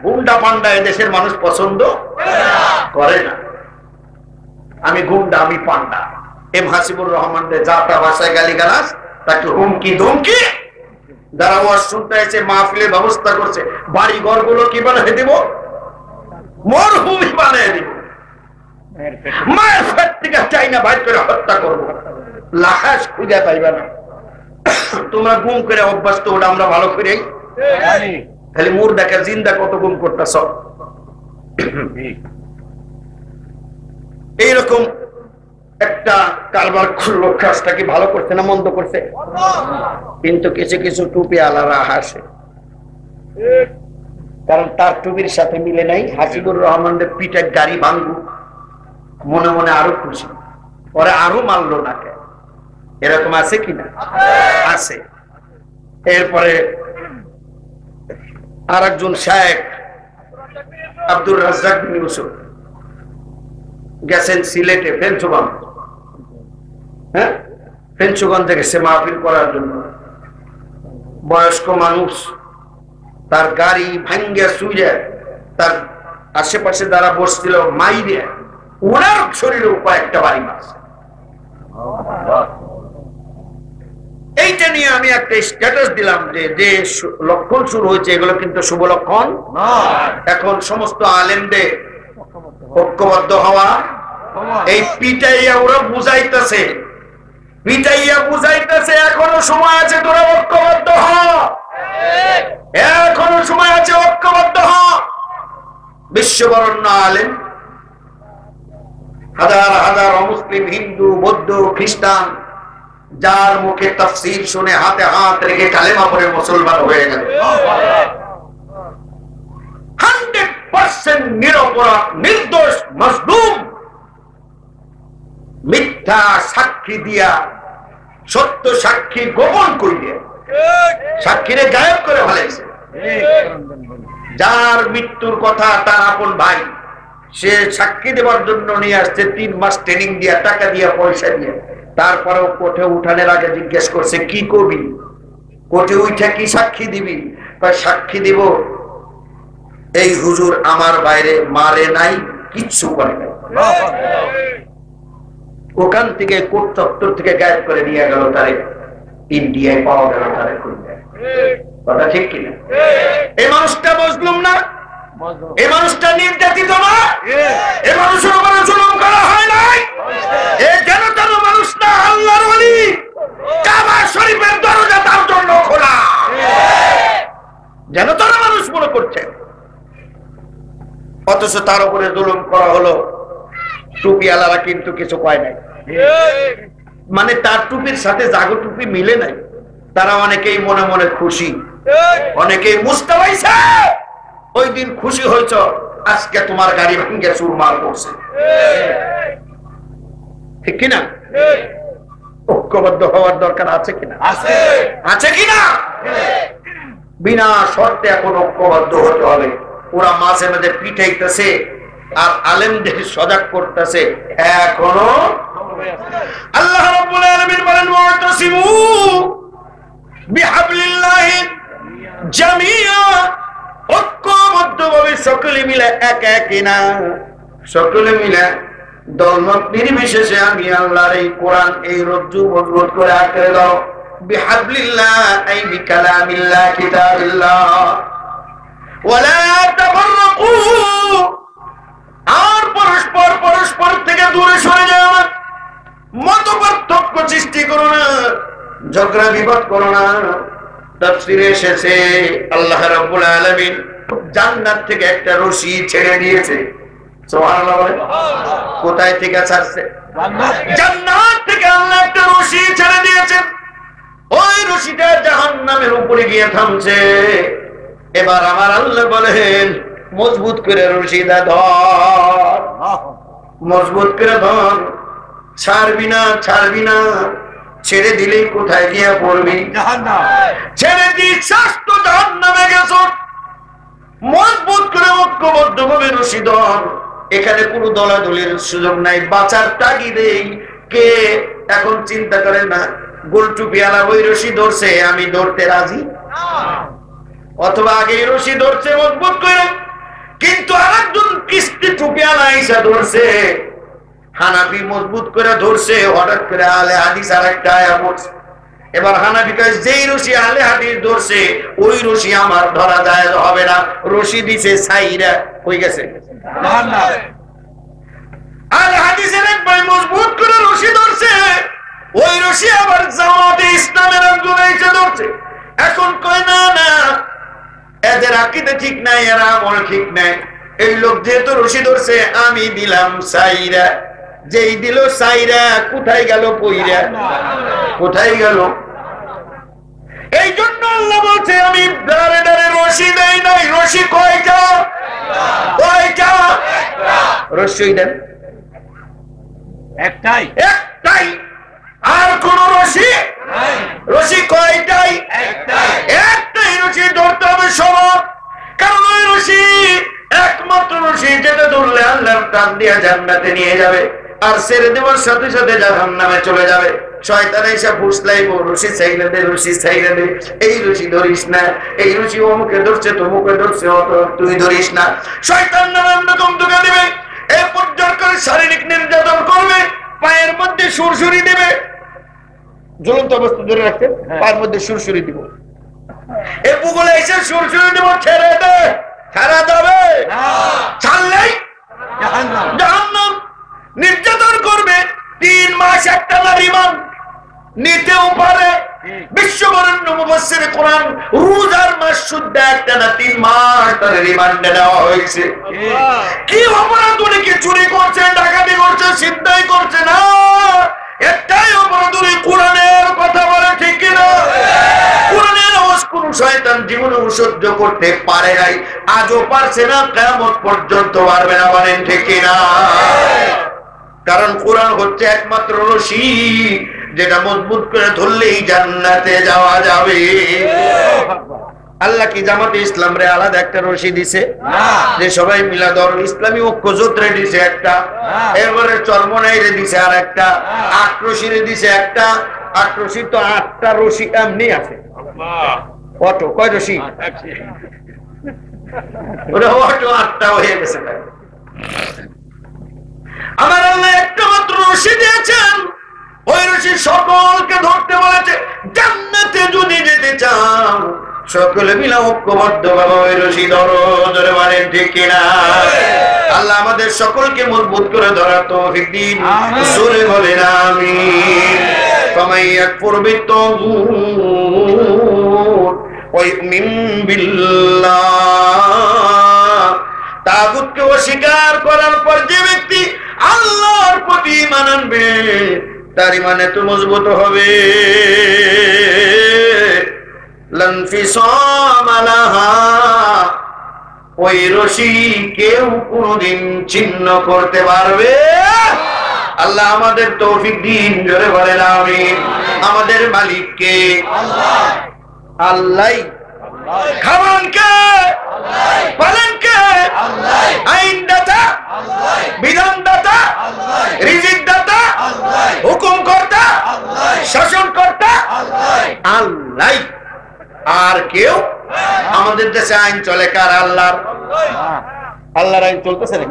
গুন্ডা পান্ডা এদেশের মানুষ পছন্দ করে না। আমি গুন্ডা, আমি পান্ডা। এম হাসিবুর রহমানদের যাতা ভাষায় গালিগালাজ, তাকে হুমকি ধমকি, যারা ওয়াজ শুনতে এসে মাহফিলের ব্যবস্থা করছে, বাড়ি ঘর গুলো কি বানিয়ে দিব? মরহুমি বানিয়ে দিব। মায়ের পেট থেকে চাই না বাইর করে হত্যা করবো, লাশ খুঁজে পাইবে না। তোমরা গুম করে অভ্যাস, তো ওটা আমরা ভালো করে খালি মুর্দাকে জিন্দা কত গুম করতেছ। এইরকম একটা কারবার করলো, কাজটা কি ভালো করছে না মন্দ করছে? কিন্তু কিছু কিছু টুপি আলারা হাসে, কারণ তার টুপির সাথে মিলে নাই হাসিবুর রহমানের পিঠের গাড়ি ভাঙ্গু, মনে মনে আরো খুশি, ওরা আরো মারলো না কেন, এরকম আছে কিনা? আছে। এরপরে আর একজন শেখ আব্দুর রাজ্জাক বিন ইউসুফ গেছেন সিলেটে ফেঞ্চুগঞ্জ, হ্যাঁ ফেঞ্চুগঞ্জে গেছে মাহফিল করার জন্য। বয়স্ক মানুষ, তার গাড়ি ভাঙ্গিয়া চুইয়া তার আশেপাশে যারা বসছিল মাইরে ওনার শরীরে কয়েকটা বাড়ি মারছে। এইটা নিয়ে আমি একটা স্ট্যাটাস দিলাম যে যে লক্ষণ শুরু হয়েছে এগুলো কিন্তু শুভ লক্ষণ। এখন সমস্ত আলেমদের ঐক্যবদ্ধ হওয়া, এই পিটাইয়া ওরা বুঝাইতেছে, এখনো সময় আছে, তোরা ঐক্যবদ্ধ হ, এখনো সময় আছে, ঐক্যবদ্ধ হ। বিশ্ববরণ্য আলেম, হাজার হাজার অমুসলিম, হিন্দু, বৌদ্ধ, খ্রিস্টান, যার মুখে তাফসীর শুনে হাতে হাত রেখে কালেমা পড়ে মুসলমান হয়ে গেল। 100% নিরপরাধ, নির্দোষ, মাজলুম, মিথ্যা সাক্ষী দিয়া সত্য সাক্ষী গোপন করিয়ে সাক্ষীরে গায়েব করে ফেলেছে। যার মৃত্যুর কথা তার আপন ভাই, সে সাক্ষী দেওয়ার জন্য নিয়ে আসছে 3 মাস ট্রেনিং দিয়া, টাকা দিয়া, পয়সা দিয়ে। তারপরেও কোর্টে উঠানের আগে জিজ্ঞেস করছে কি করবি, কোর্টে উঠে কি সাক্ষী দিবি? সাক্ষী দিব এই হুজুর আমার বাইরে মারে নাই, কিচ্ছু করে নাই। ওখান থেকে কোর্ট চত্বর থেকে গায়েব করে নিয়ে গেল, তারে ইন্ডিয়ায় পাওয়া গেল, তারে কথা ঠিক কিনা? এই মানুষটা বুঝলুম না, এই মানুষটা নির্যাতিত না, এই মানুষের উপরে জুলুম করা হয় নাই, এ যেন তেন মানুষ না, আল্লাহর ওলি, কাবা শরীফের দরজা তার জন্য খোলা, যেন তেন মানুষ মনে করছে। অথচ তার উপরে জুলুম করা হলো। টুপিওয়ালারা কিন্তু কিছু কয় নাই, মানে তার টুপির সাথে জাগো টুপি মিলে নাই। তারা অনেকেই মনে মনে খুশি, অনেকেই মুস্তাবাইছে। ওই দিন খুশি হয়েছ, আজকে তোমার গাড়ি ভেঙে চুরমার করছে, ঠিক কিনা? ঐক্যবদ্ধ হওয়ার দরকার আছে কিনা? আছে কিনা? বিনা শর্তে এখন ঐক্যবদ্ধ হতে হবে। ওরা মাঝে মাঝে পিঠাইতেছে আর আলেমদের সজাগ করতেছে, এখনো আল্লাহ রাব্বুল আলামিন বলেন ওয়াতাসিমু বিহাবলিল্লাহি জামিআ, ঐক্যবদ্ধভাবে সকলে মিলে, একা একা না, সকলে মিলে দলমত নির্বিশেষে আমি আল্লাহর এই কোরআন, এই রজ্জু মজবুত করে আঁকড়ে দাও। বিহাবলিল্লাহ আই বিকালামিল্লাহ কিতাবিল্লাহ ওয়ালা তাফাররাকু, আর পরস্পর পরস্পর থেকে দূরে সরে যাও না, মতপার্থক্য সৃষ্টি করো না, ঝগড়া বিবাদ করো না। তাফসীরে এসেছে আল্লাহ রাব্বুল আলামিন জান্নাত থেকে একটা রশি ছেড়ে দিয়েছে। সুবহানাল্লাহ বলেন। কোথায় থেকে ছাড়ছে? জান্নাত থেকে আল্লাহ একটা রশি ছেড়ে দিয়েছেন। ওই রশিটা জাহান্নামের উপরে গিয়ে থামছে। এবার আমার আল্লাহ বলেন মজবুত করে রশিটা ধর, মজবুত করে ধর, ছাড়বি না, ছাড়বি না। ছেড়ে দিলেই কোথায় গিয়ে পড়বি? ছেড়ে দিচ্ছাস তো জাহান্নামে গেছ। মজবুত করে ঐক্যবদ্ধ ভাবে রশি ধর। এখানে কোনো দলাদলির সুযোগ নাই, বাঁচার তাগিদেই কে এখন চিন্তা করে না গোলটুপিওয়ালা ওই রশি ধরছে, আমি ধরতে রাজি, অথবা আগে রশি ধরছে মজবুত করে, কিন্তু আরেকজন কিস্তি টুপিওয়ালা আইসা ধরছে, হানাফি মজবুত করে ধরছে, হঠাৎ করে আলে হাদিস আরেকটা আয়া পড়ছে। এবার হানাফি কয় যেই রশি আলে হাদিস ধরছে ওই রশি আমার ধরা যায় হবে না, রশি দিছে সাইরা হয়ে গেছে। আলে হাদিসের এক ভাই মজবুত করে রশি ধরছে, ওই রশি আবার জামাতে ইসলামের একজন এসে ধরছে। এখন কয় না না, এদের আকীদা ঠিক নাই, এরা আমল ঠিক নাই, এই লোক যেহেতু রশি ধরছে আমি দিলাম সাইরা। যেই দিল সাইরা কোথায় গেল পইরা? কোথায় গেল? এই জন্য আল্লাহ বলছে আমি দাঁড়ে দাঁড়ে রশি দেই নাই। রশি কয়টা? কয়টা? রশি দেন একটাই একটাই, আর কোন রশি রশি কয়টাই একটাই রশি ধরতে হবে সবার, কারণ ওই রশি একমাত্র রশি যেটা ধরলে আল্লাহর টান দিয়ে জান্নাতে নিয়ে যাবে, আর ছেড়ে দেওয়ার সাথে সাথে জাহান্নামে চলে যাবে। শয়তান এসে ফুসলাইবো, রশি চাইলে দে, রশি চাইলে দে, এই রশি ধরিস না, এই রশি অমুকে ধরছে তমুকে ধরছে, তুই ধরিস না। শয়তান নানান রকম ধোঁকা দিবে, এই পর্যায় করে শারীরিক নির্যাতন করবে, পায়ের মধ্যে সুরসুরি দেবে, জ্বলন্ত অবস্থা ধরে রাখতে পায়ের মধ্যে সুরসুরি দিব, এ বুগলে এসে সুরসুরি দিব, ছেড়ে দে, ছাড়া যাবে, ছাড়লেই জাহান্নাম। নির্যাতন করবে 3 মাস একটা রিমান্ড নিতেও পারে। বিশ্ববরেণ্য মুফাসসির কোরআন রোজার মাস শুদ্ধ একটা না 3 মাস তার রিমান্ডে নেওয়া হয়েছে। কি অপরাধ? উনি কি চুরি করছে, ডাকাতি করছে, ছিনতাই করছে? না, একটাই অপরাধ, উনি কোরআনের কথা বলে, ঠিক কিনা? কোরআনের আওয়াজ কোন শয়তান জীবনে সহ্য করতে পারে নাই, আজও পারছে না, কিয়ামত পর্যন্ত পারবে না, বলেন ঠিক কিনা? কারণ কোরআন হচ্ছে একমাত্র রশি যেটা মজবুত করে ধরলেই জান্নাতে যাওয়া যাবে। আল্লাহ কি জামাতে ইসলাম রে আলাদা একটা রশি দিছে যে সবাই মিলা ধর, ইসলামী ঐক্য জোটরে দিছে একটা, এরপরে চরমনাই রে দিছে আর একটা, 8 রশি রে দিছে একটা। 8 রশি তো 8টা রশি এমনি আছে। অটো কয় রশি? ওটা অটো 8টা হয়ে গেছে। আমার আল্লাহ একটা মাত্র রশি দিয়েছেন, ওই রশি সকলকে ধরতে বলেছে। জান্নাতে যদি যেতে চাও সকলে মিলে ঐক্যবদ্ধ ভাবে ওই রশি ধরো, ধরে বলেন ঠিক কিনা? আল্লাহ আমাদের সকলকে মজবুত করে ধরার তৌফিক দিন, জোরে বলেন আমিন। ফামান ইয়াকফুর বিত্তাগুত ওয়া ইউমিন বিল্লাহ, তাগুতকে অস্বীকার করার পর যে ব্যক্তি আল্লাহর প্রতি ঈমান আনবে তার ঈমান এত মজবুত হবে, লানফিসামা লাহা, ওই রশি কেউ কোনদিন ছিন্ন করতে পারবে। আল্লাহ আমাদের তৌফিক দিন, জোরে বলেন আমিন। আমাদের মালিক কে? আল্লাহ। আল্লাহ। খাওয়ান কে? পালন কে? আইন দাতা, বিধান দাতা, রিজিক দাতা, হুকুম কর্তা, শাসন কর্তা আল্লাহ। আর কেউ? আমাদের দেশে আইন চলে কার? আল্লাহর। আল্লাহর আইন চলতেছে না,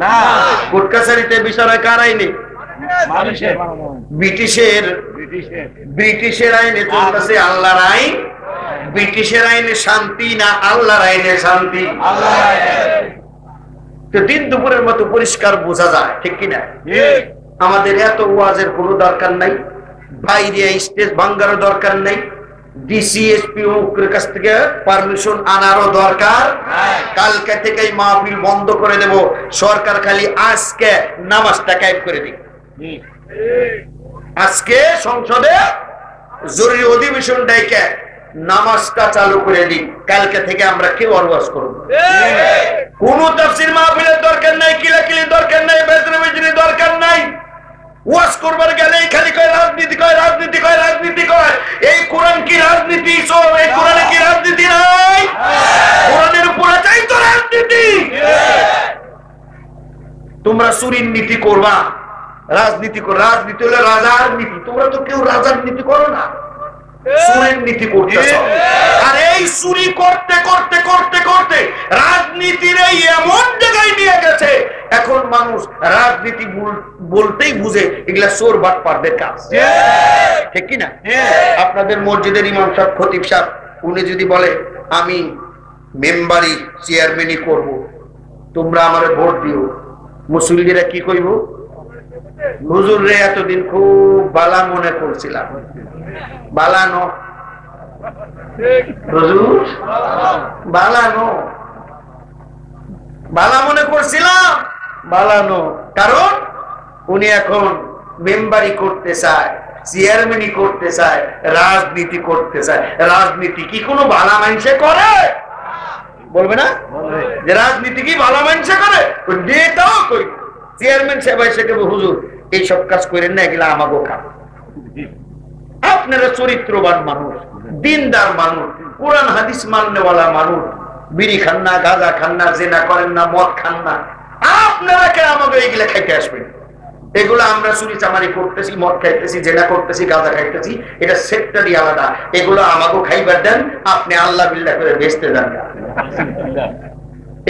কোর্ট কাছারিতে বিচার কার আইনে? ব্রিটিশের আইনে চলতেছে আল্লাহর আইন। ব্রিটিশের আইনে শান্তি না আল্লাহর আইনে শান্তি? তো দিন দুপুরের মতো পরিষ্কার বোঝা যায়, ঠিক কিনা? আমাদের এত ওয়াজের কোনো দরকার নাই, বাইরে স্টেজ ভাঙ্গারও দরকার নাই, ডিসিএসপি এর কাছ থেকে পারমিশন আনারও দরকার। কালকে থেকে মাহফিল বন্ধ করে দেব, সরকার খালি আজকে নামাজটা কায়েম করে দিক। আজকে সংসদে জরুরি অধিবেশন ডেকে নামাজটা চালু করে দিই, কালকে থেকে আমরা কেউ ওয়াজ করব। কোন তাফসীর মাহফিলের দরকার নাই, কিলাকিলির দরকার নাই, বেজরের দরকার নাই। ওয়াজ করবার গেলে খালি কয় রাজনীতি, কয় রাজনীতি, কয় রাজনীতি, কয় এই কোরআন কি রাজনীতি? সব এই কোরআনে কি রাজনীতি নাই? কোরআনের উপরে চাই তো রাজনীতি। তোমরা চুরির নীতি করবা, রাজনীতি করো, রাজনীতি হলে রাজার নীতি। তোমরা তো কেউ রাজার নীতি করো না, চুরির নীতি করতেছ। আর এই চুরি করতে করতে করতে করতে রাজনীতির এমন জায়গায় নিয়ে গেছে, এখন মানুষ রাজনীতি বলতেই বুঝে এগুলা চোর বাটপারদের কাজ, ঠিক কিনা? আপনাদের মসজিদের ইমাম সাহেব, খতিব সাহেব, উনি যদি বলে আমি মেম্বারি চেয়ারম্যানই করব, তোমরা আমারে ভোট দিও, মুসল্লিরা কি কইব? হুজুর রে এতদিন খুব বালা মনে করছিলাম, বালানো হুজুর, বালানো, বালা মনে করছিলাম, বালানো। কারণ উনি এখন মেম্বারি করতে চায়, চেয়ারম্যানই করতে চায়, রাজনীতি করতে চায়। রাজনীতি কি কোনো ভালা মানুষে করে? বলবে না যে রাজনীতি কি ভালা মানুষে করে? চেয়ারম্যান সাহেব এসে কেবল হুজুর এইসব কাজ করেন না, এগুলা আমাগো কাম। আপনারা চরিত্রবান মানুষ, দিনদার মানুষ, কোরআন হাদিস মাননেওয়ালা মানুষ, বিড়ি খান না, গাঁজা খান না, জেনা করেন না, মদ খান না, আপনারা কেন আমাকে এইগুলা খাইতে আসবেন? এগুলো আমরা চুরি চামারি করতেছি, মদ খাইতেছি, জেনা করতেছি, গাঁজা খাইতেছি, এটা সেক্টরই আলাদা। এগুলো আমাকে খাইবার দেন, আপনি আল্লাহ বিল্লাহ করে বেচতে দেন।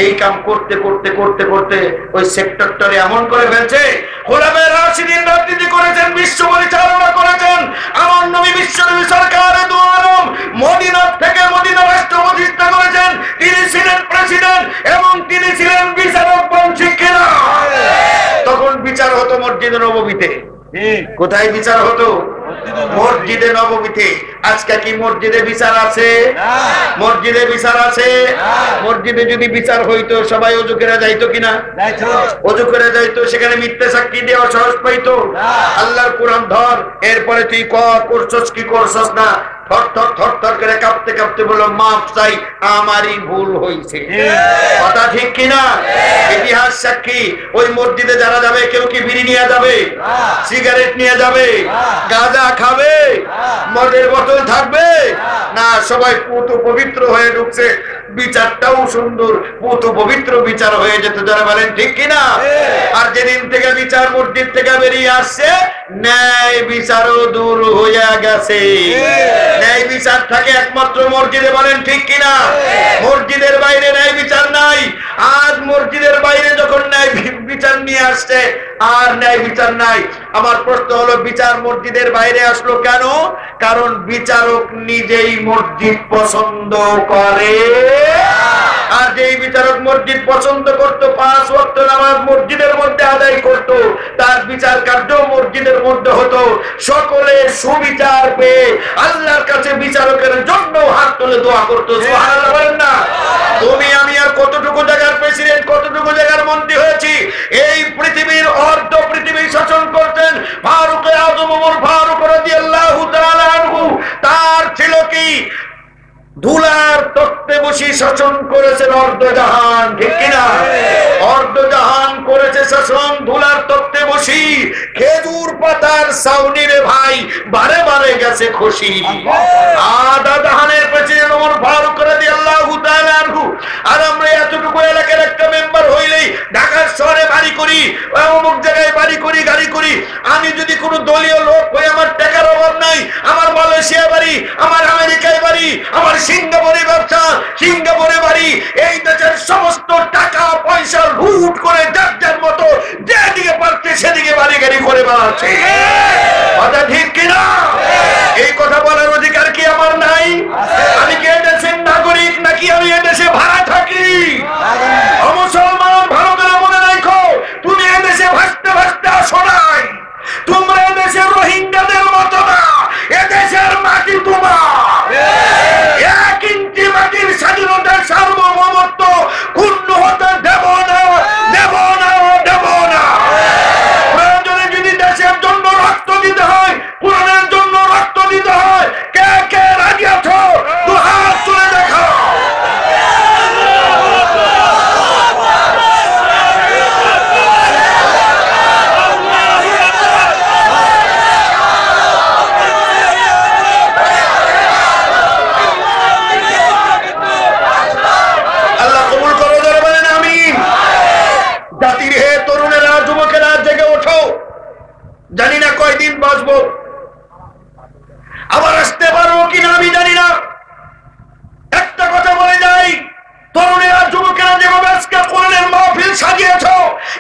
এই কাম করতে করতে করতে করতে ওই সেক্টরটারে এমন করে ফেলছে। খোলাফায়ে রাশিদিন রাজনীতি করেছেন, বিশ্ব পরিচালনা করেছেন, আমার নবী বিশ্বনবী সরকারে দু আলম মদিনা থেকে মদিনা রাষ্ট্র প্রতিষ্ঠা করেছেন। তিনি ছিলেন প্রেসিডেন্ট এবং তিনি ছিলেন বিচারক বংশী কিনা। তখন বিচার হতো মসজিদে নববীতে। কোথায় বিচার হতো? মসজিদে নববীতে। আজকে কি মসজিদে বিচার আছে? মসজিদে বিচার আছে? মসজিদে যদি বিচার হইতো সবাই অজু করে যাইতো কিনা? অজু করে যাইতো, সেখানে মিথ্যা সাক্ষী দেওয়া সহজ পাইতো। আল্লাহর কোরআন ধর, এরপরে তুই করছস কি করছস না, থর থর থর থর করে কাঁপতে কাঁপতে বলল মাফ চাই, আমারই ভুল হয়েছে। কথা ঠিক কিনা? ইতিহাস সাক্ষী। ওই মসজিদে যারা যাবে, কেউ কি বিড়ি নিয়ে যাবে? সিগারেট নিয়ে যাবে? গাঁজা খাবে? মদের বোতল থাকবে না? সবাই পুত পবিত্র হয়ে ঢুকছে। বিচারটাও সুন্দর, পুত পবিত্র বিচার হয়ে যেত। যারা বলেন ঠিক কিনা? আর যেদিন থেকে বিচার মসজিদ থেকে বেরিয়ে আসছে, ন্যায় বিচারও দূর হয়ে গেছে। ন্যায় বিচার থাকে একমাত্র মসজিদে। বলেন ঠিক কিনা? মসজিদের বাইরে ন্যায় বিচার নাই। আজ মসজিদের বাইরে যখন ন্যায় বিচার নিয়ে আসছে, আর ন্যায় বিচার নাই। আমার প্রশ্ন হলো, বিচার মসজিদের বাইরে আসলো কেন? কারণ বিচারক নিজেই মসজিদ পছন্দ করে। আর যেই বিচারক মসজিদ পছন্দ করত, 5 ওয়াক্ত নামাজ মসজিদের মধ্যে আদায় করত, তার বিচার কার্য মসজিদের মধ্যে হতো। সকলে সুবিচার পেয়ে আল্লাহর কাছে বিচারকের জন্য হাত তুলে দোয়া করতো। সুবহানাল্লাহ বলেন না? তুমি আমি আর কতটুকু জায়গার প্রেসিডেন্ট, কতটুকু জায়গার মন্ত্রী হয়েছি? এই পৃথিবীর অর্ধ পৃথিবী শাসন করতেন ফারুক আযম ওমর ফারুক রাদিয়াল্লাহু তাআলা আনহু। তার ছিল কি? ধুলার তত্ত্বে বসে শাসন করেছেন অর্ধজাহান। ঠিক কিনা? অর্ধজাহান করেছে শাসন ধুলার তত্ত্বে বসি। খেজুর পাতার ছাউনিরে ভাই বারে বারে গেছে খুশি। আধা জাহানের প্রেসিডেন্ট ওমর ফারুক রাদিয়াল্লাহু তাআলা আনহু। আর আমরা এতটুকু এলাকার একটা মেম্বার হইলেই ঢাকার শহরে বাড়ি করি, অমুক জায়গায় বাড়ি করি, গাড়ি করি। আমি যদি কোনো দলীয় লোক হই, আমার টাকার অভাব নাই, আমার মালয়েশিয়া বাড়ি, আমার আমেরিকায় বাড়ি, আমার সিঙ্গাপুরে ব্যবসা, সিঙ্গাপুরে বাড়ি। এই দেশের সমস্ত টাকা পয়সা লুট করে যার যার মতো যেদিকে পারছে সেদিকে বাড়ি গাড়ি করে বেড়াচ্ছে। কথা ঠিক কিনা? এই কথা বলার অধিকার কি আমার নাই? আমি কি এদেশের নাগরিক নাকি আমি এদেশে ভাড়া থাকি? মুসলমান ভালো করে মনে রাখো, তুমি এদেশে ভাসতে ভাসতে আসো নাই। তোমরা এদেশে রোহিঙ্গাদের মতো না, এদেশের মাটি তোমার। 1 ইঞ্চি মাটির স্বাধীনতার সার্বভৌমত্ব ক্ষুণ্ণ হতে দেব না, দেব না, দেব না। প্রয়োজনে যদি দেশের জন্য রক্ত দিতে হয়, কোরআনের জন্য রক্ত দিতে হয়, কে কে রাজি আছো? 2 হাত তুলে দেখো। জাতির হে তরুণেরা, যুবকেরা, জেগে ওঠো। জানি না কয়দিন বাঁচবো, আবার আসতে পারবো কিনা আমি জানি না। একটা কথা বলে যাই, তরুণেরা, যুবকেরা, যেভাবে আজকে কোরআনের মাহফিল সাজিয়েছ,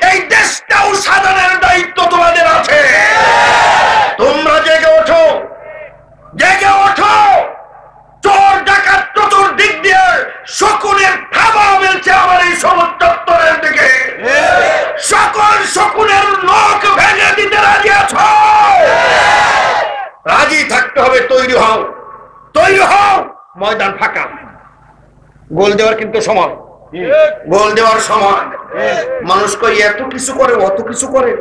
এই দেশটাও সাজানোর দায়িত্ব তোমাদের আছে। তোমরা জেগে ওঠো, জেগে ওঠো। চোর ডাকাত চতুর্দিক দিয়ে শকুনের থাবা মেলছে আমার এই সবুজ চত্বরের দিকে। সকল শকুনের লোক ভেঙে দিতে রাজি আছো? রাজি থাকতে হবে। তৈরি হও, তৈরি হও। ময়দান ফাঁকা, গোল দেওয়ার কিন্তু সময়, গোল দেওয়ার সময়। মানুষ কই এত কিছু করে, অত কিছু করে,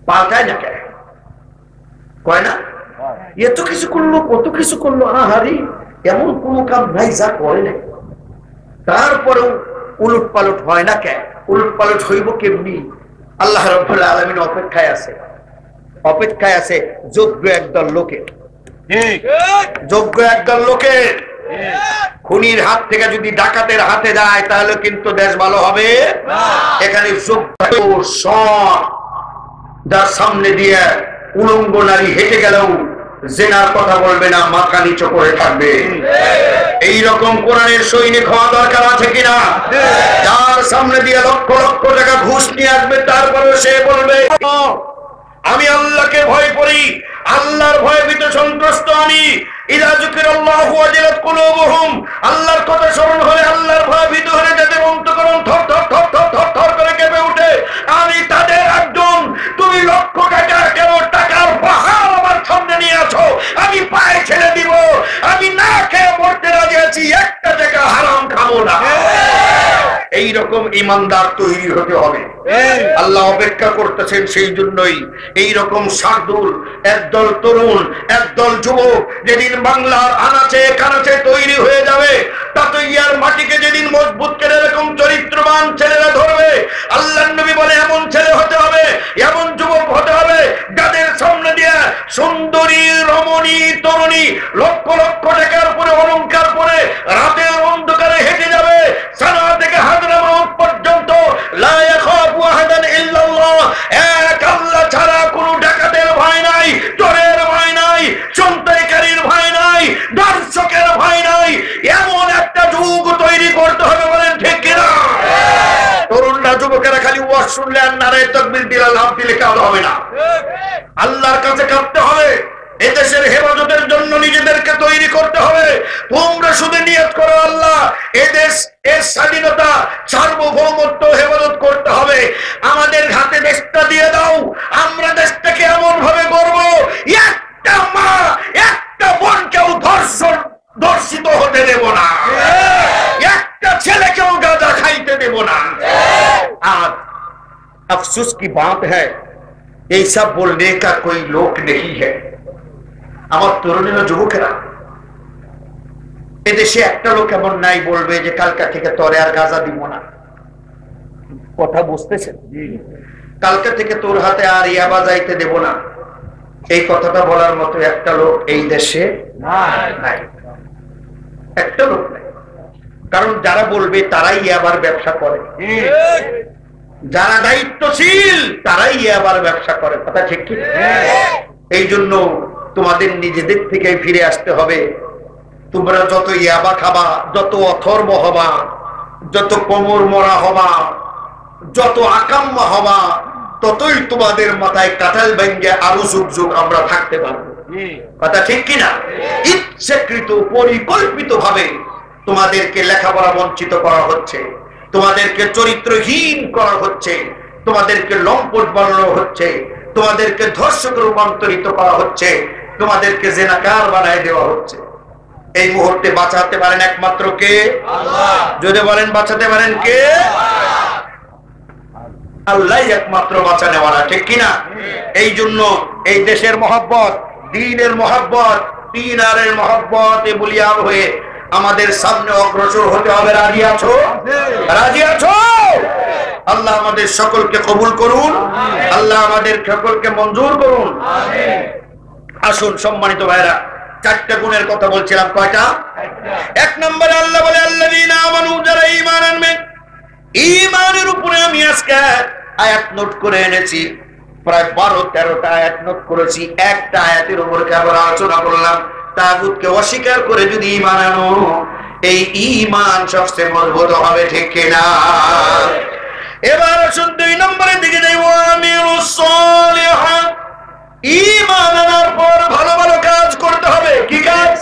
পাল্টায় না কেন? কয় না এত কিছু করলো, কত কিছু করলো, আহারি এমন কোন কাম নাই যা করে নাই। তারপরেও উলট পালট হয় না কেন? উলট পালট হইব কেমনি? আল্লাহ রাব্বুল আলামিন অপেক্ষায় আছে যোগ্য একদল লোকের, যোগ্য একদল লোকের। খুনির হাত থেকে যদি ডাকাতের হাতে যায় তাহলে কিন্তু দেশ ভালো হবে। এখানে যার সামনে দিয়ে উলঙ্গ নারী হেঁটে গেলেও জেনার কথা বলবে না, মাথা নিচু করে থাকবে। এইরকম কোরআনের সৈনিক হওয়া দরকার আছে কিনা? যার সামনে দিয়ে লক্ষ লক্ষ টাকা ঘুষ নিয়ে আসবে, তারপরে সে বলবে আমি আল্লাহকে ভয় করি, আল্লাহর ভয়ে ভীত সন্ত্রস্ত আমি। ইযা যুকিরাল্লাহু ওয়াজিলাত কুলুবুহুম, আল্লাহর কথা স্মরণ হলে আল্লাহর ভয়ে ভীত হয়ে যাদের অন্তঃকরণ থর থর থর থর থর থর করে কেঁপে ওঠে। আমি তাদের একজন। তুমি লক্ষ টাকা কেন টাকার পাহাড় আমার সামনে নিয়ে আছো, আমি পায়ে ছেড়ে দিব। আমি না খেয়ে মরতে রাজি আছি, একটা টাকা হারাম খাবো না। এইরকম ইমানদার তৈরি হতে হবে। আল্লাহ অপেক্ষা করতেছেন সেই জন্যই এইরকম শার্দুল একদল তরুণ, একদল যুবক যেদিন বাংলার আনাচে কানাচে তৈরি হয়ে যাবে, তাতইয়ার মাটিকে যেদিন মজবুত করে এরকম চরিত্রবান ছেলেরা ধরবে, আল্লাহর নবী বলে এমন ছেলে হতে হবে, এমন যুবক হতে হবে যাদের সামনে দিয়ে সুন্দরী রমণী তরুণী লক্ষ লক্ষ টাকার উপরে অলংকার পরে রাতের অন্ধকারে হেঁটে যাবে সানা থেকে হাজরামাউত পর্যন্ত। লা ইয়াখাফু আহাদান ইল্লাল্লাহ, এক আল্লাহ ছাড়া কোনো ডাকাতের ভয় নাই, চোরের ভয় নাই, ছিনতাইকারীর ভয় নাই, দর্শকের ভয় নাই। এমন একটা যুগ তৈরি করতে হবে, বলেন ঠিক কিনা? তরুণরা যুবকেরা খালি ওয়াজ শুনলে আর নারায়ে তাকবীর দিলে লাভ দিলে কাজ হবে না। আল্লাহর কাছে কাঁদতে হবে, এদেশের হেফাজতের জন্য নিজেদেরকে তৈরি করতে হবে। তোমরা শুধু নিয়ত করো আল্লাহ এদেশ এর স্বাধীনতা সার্বভৌমত্ব হেফাজত করতে হবে, আমাদের হাতে দেশটা দিয়ে দাও, আমরা দেশটাকে এমন ভাবে গড়ব একটা মা একটা বোনকেও ধর্ষিত হতে দেব না, একটা ছেলেকেও গাঁজা খাইতে দেব না। आज अफसोस की बात है ये सब बोलने का कोई लोग नहीं है। আমার তরুণীরা যুবকেরা, এদেশে একটা লোক এমন নাই বলবে যে কালকা থেকে তোরে আর গাঁজা দিব না। কথা বুঝতেছেন? কালকা থেকে তোর হাতে আর ইয়াবা যাইতে দেব না, এই কথাটা বলার মতো একটা লোক এই দেশে নাই, একটা লোক নাই। কারণ যারা বলবে তারাই ইয়াবার ব্যবসা করে, যারা দায়িত্বশীল তারাই ইয়াবার ব্যবসা করে। কথা ঠিক কি? এই জন্য তোমাদের নিজেদের থেকে ফিরে আসতে হবে। তোমরা যত ইয়াবা খাবা, যত অথর্ব হবা, যত কোমর মরা হবা, যত আকাম্য হবা, ততই তোমাদের মাথায় কাঁঠাল ভেঙে আরো যুগ যুগ আমরা থাকতে পারবো। কথা ঠিক কিনা? ইচ্ছাকৃত পরিকল্পিত ভাবে তোমাদেরকে লেখাপড়া বঞ্চিত করা হচ্ছে, তোমাদেরকে চরিত্রহীন করা হচ্ছে, তোমাদেরকে লম্পট বানানো হচ্ছে, তোমাদেরকে ধর্ষকে রূপান্তরিত করা হচ্ছে, তোমাদেরকে জেনাকার বানায় দেওয়া হচ্ছে। এই মুহূর্তে বাঁচাতে পারেন একমাত্র কে? আল্লাহ। যদি বলেন বাঁচাতে পারেন কে? আল্লাহ একমাত্র বাঁচানেওয়ালা, ঠিক কিনা? এই জন্য এই দেশের মহব্বত, দ্বীনের মহব্বত, তিনারের মহব্বত এ বলিয়ার হয়ে আমাদের সামনে অগ্রসর হতে হবে। রাজি আছো? রাজি আছো? আল্লাহ আমাদের সকলকে কবুল করুন, আল্লাহ আমাদের সকলকে মঞ্জুর করুন। আসুন সম্মানিত ভাইরা, চারটা গুণের কথা বলছিলাম, কয়টা? এক নম্বরে আল্লাহ বলে আল্লাযীনা আমানু, যারা ঈমান আনবে। ঈমানের উপরে আমি আজকে আয়াত নোট করে এনেছি, প্রায় 12-13টা আয়াত নোট করেছি। একটা আয়াতের উপর কেবল আলোচনা করলাম। তাগুতকে অস্বীকার করে যদি ঈমান আনো, এই ঈমান সবচেয়ে মজবুত হবে, ঠিক কিনা? এবার আসুন 2 নম্বরের দিকে যাই। ওয়ামিলুস সালিহাত, ঈমান আনার পর ভালো ভালো কাজ করতে হবে। কি কাজ?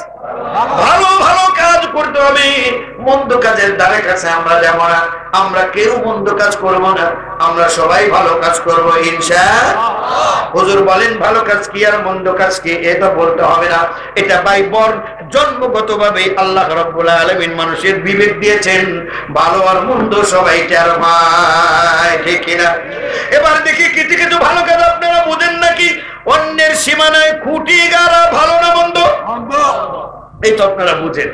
ভালো ভালো কাজ করতে হবে। মন্দ কাজের দ্বারে কাছে আমরা যাব না, আমরা কেউ মন্দ কাজ করব না, আমরা সবাই ভালো কাজ করব ইনশাআল্লাহ। হুজুর বলেন ভালো কাজ কি আর মন্দ কাজ কি, এটা বলতে হবে না। এটা বাই বর্ণ জন্মগতভাবে আল্লাহ রাব্বুল আলামিন মানুষের বিবেক দিয়েছেন, ভালো আর মন্দ সবাই টের পায়, ঠিক কিনা? এবার দেখি কিছু কিছু ভালো কাজ আপনারা বুঝেন নাকি? অন্যের সীমানায় খুঁটি গাড়া ভালো না মন্দ? এই তো আপনারা বুঝেন।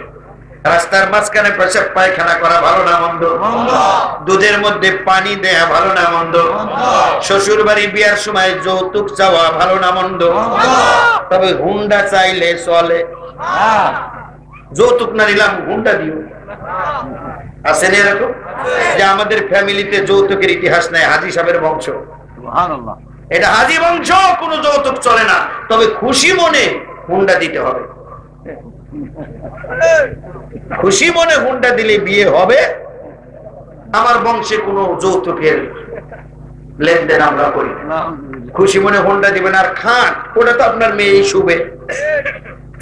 রাস্তার মাঝখানে পেশাব পায়খানা করা ভালো না মন্দ? দুধের মধ্যে পানি দেয়া ভালো না মন্দ? শ্বশুর বাড়ি বিয়ার সময় যৌতুক চাওয়া ভালো না মন্দ? তবে হুন্ডা চাইলে চলে। যৌতুক না নিলাম হুন্ডা দিও। আছে না এরকম যে আমাদের ফ্যামিলিতে যৌতুকের ইতিহাস নাই, হাজী সাহেবের বংশ, এটা হাজী বংশ, কোনো যৌতুক চলে না। তবে খুশি মনে হুন্ডা দিতে হবে। খুশি মনে হুন্ডা দিলে বিয়ে হবে। আমার বংশে কোনো যৌতুকের লেনদেন আমরা করি না। খুশি মনে হুন্ডা দিবেন। আর খাট ওটা তো আপনার মেয়ে শুবে,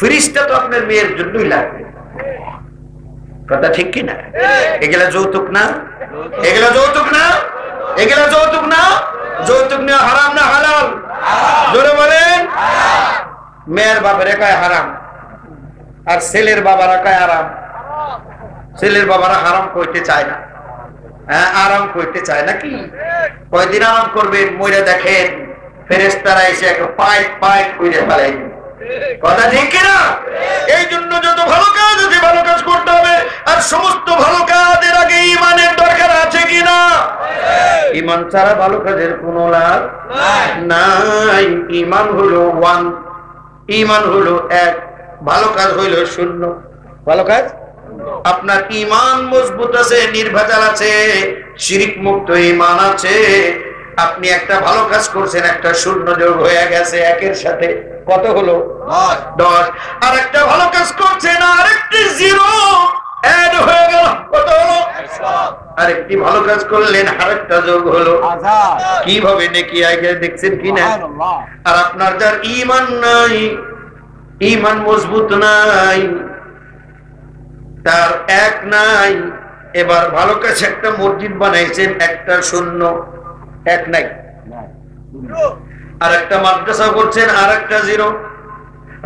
ফ্রিজটা তো আপনার মেয়ের জন্যই লাগবে। কথা ঠিক কিনা? এগুলা যৌতুক না? এগুলা যৌতুক না? এগুলা যৌতুক না? যৌতুক নেওয়া হারাম না হালাল? জোরে বলেন। মেয়ের বাপের একাই হারাম, আর ছেলের বাবারা কায় আরাম। ছেলের বাবারা হারাম করতে চায় না। হ্যাঁ, আরাম করতে চায় নাকি? কয়দিন আরাম করবেন? মইরা দেখেন ফেরেশতারা এসে একটা পাইপ পাইপ করে ফেলাই। কথা ঠিক কিনা? এই জন্য যত ভালো কাজ আছে ভালো কাজ করতে হবে। আর সমস্ত ভালো কাজের আগে ঈমানের দরকার আছে কিনা? ঈমান ছাড়া ভালো কাজের কোনো লাভ নাই। ঈমান হলো ওয়ান, ঈমান হলো এক, ভালো কাজ হইল শূন্য। ভালো কাজ আপনার ঈমান মজবুত আছে, নির্ভেজাল আছে, শিরক মুক্ত ঈমান আছে। আপনি একটা ভালো কাজ করছেন, একটা শূন্য যোগ হয়ে গেছে একের সাথে, কত হলো? 10। আর একটা ভালো কাজ করছেন, আরেকটি জিরো অ্যাড হয়ে গেল, কত হলো? আরেকটি ভালো কাজ করলেন, আরেকটা যোগ হলো। কিভাবে নেকি আগে দেখছেন কিনা? আর আপনার যার ঈমান নাই, ঈমান মজবুত নাই, তার এক নাই। এবার ভালো কাছে একটা মসজিদ বানাইছেন, একটা শূন্য, এক নাই। আর একটা মাদ্রাসা করছেন, আর একটা জিরো।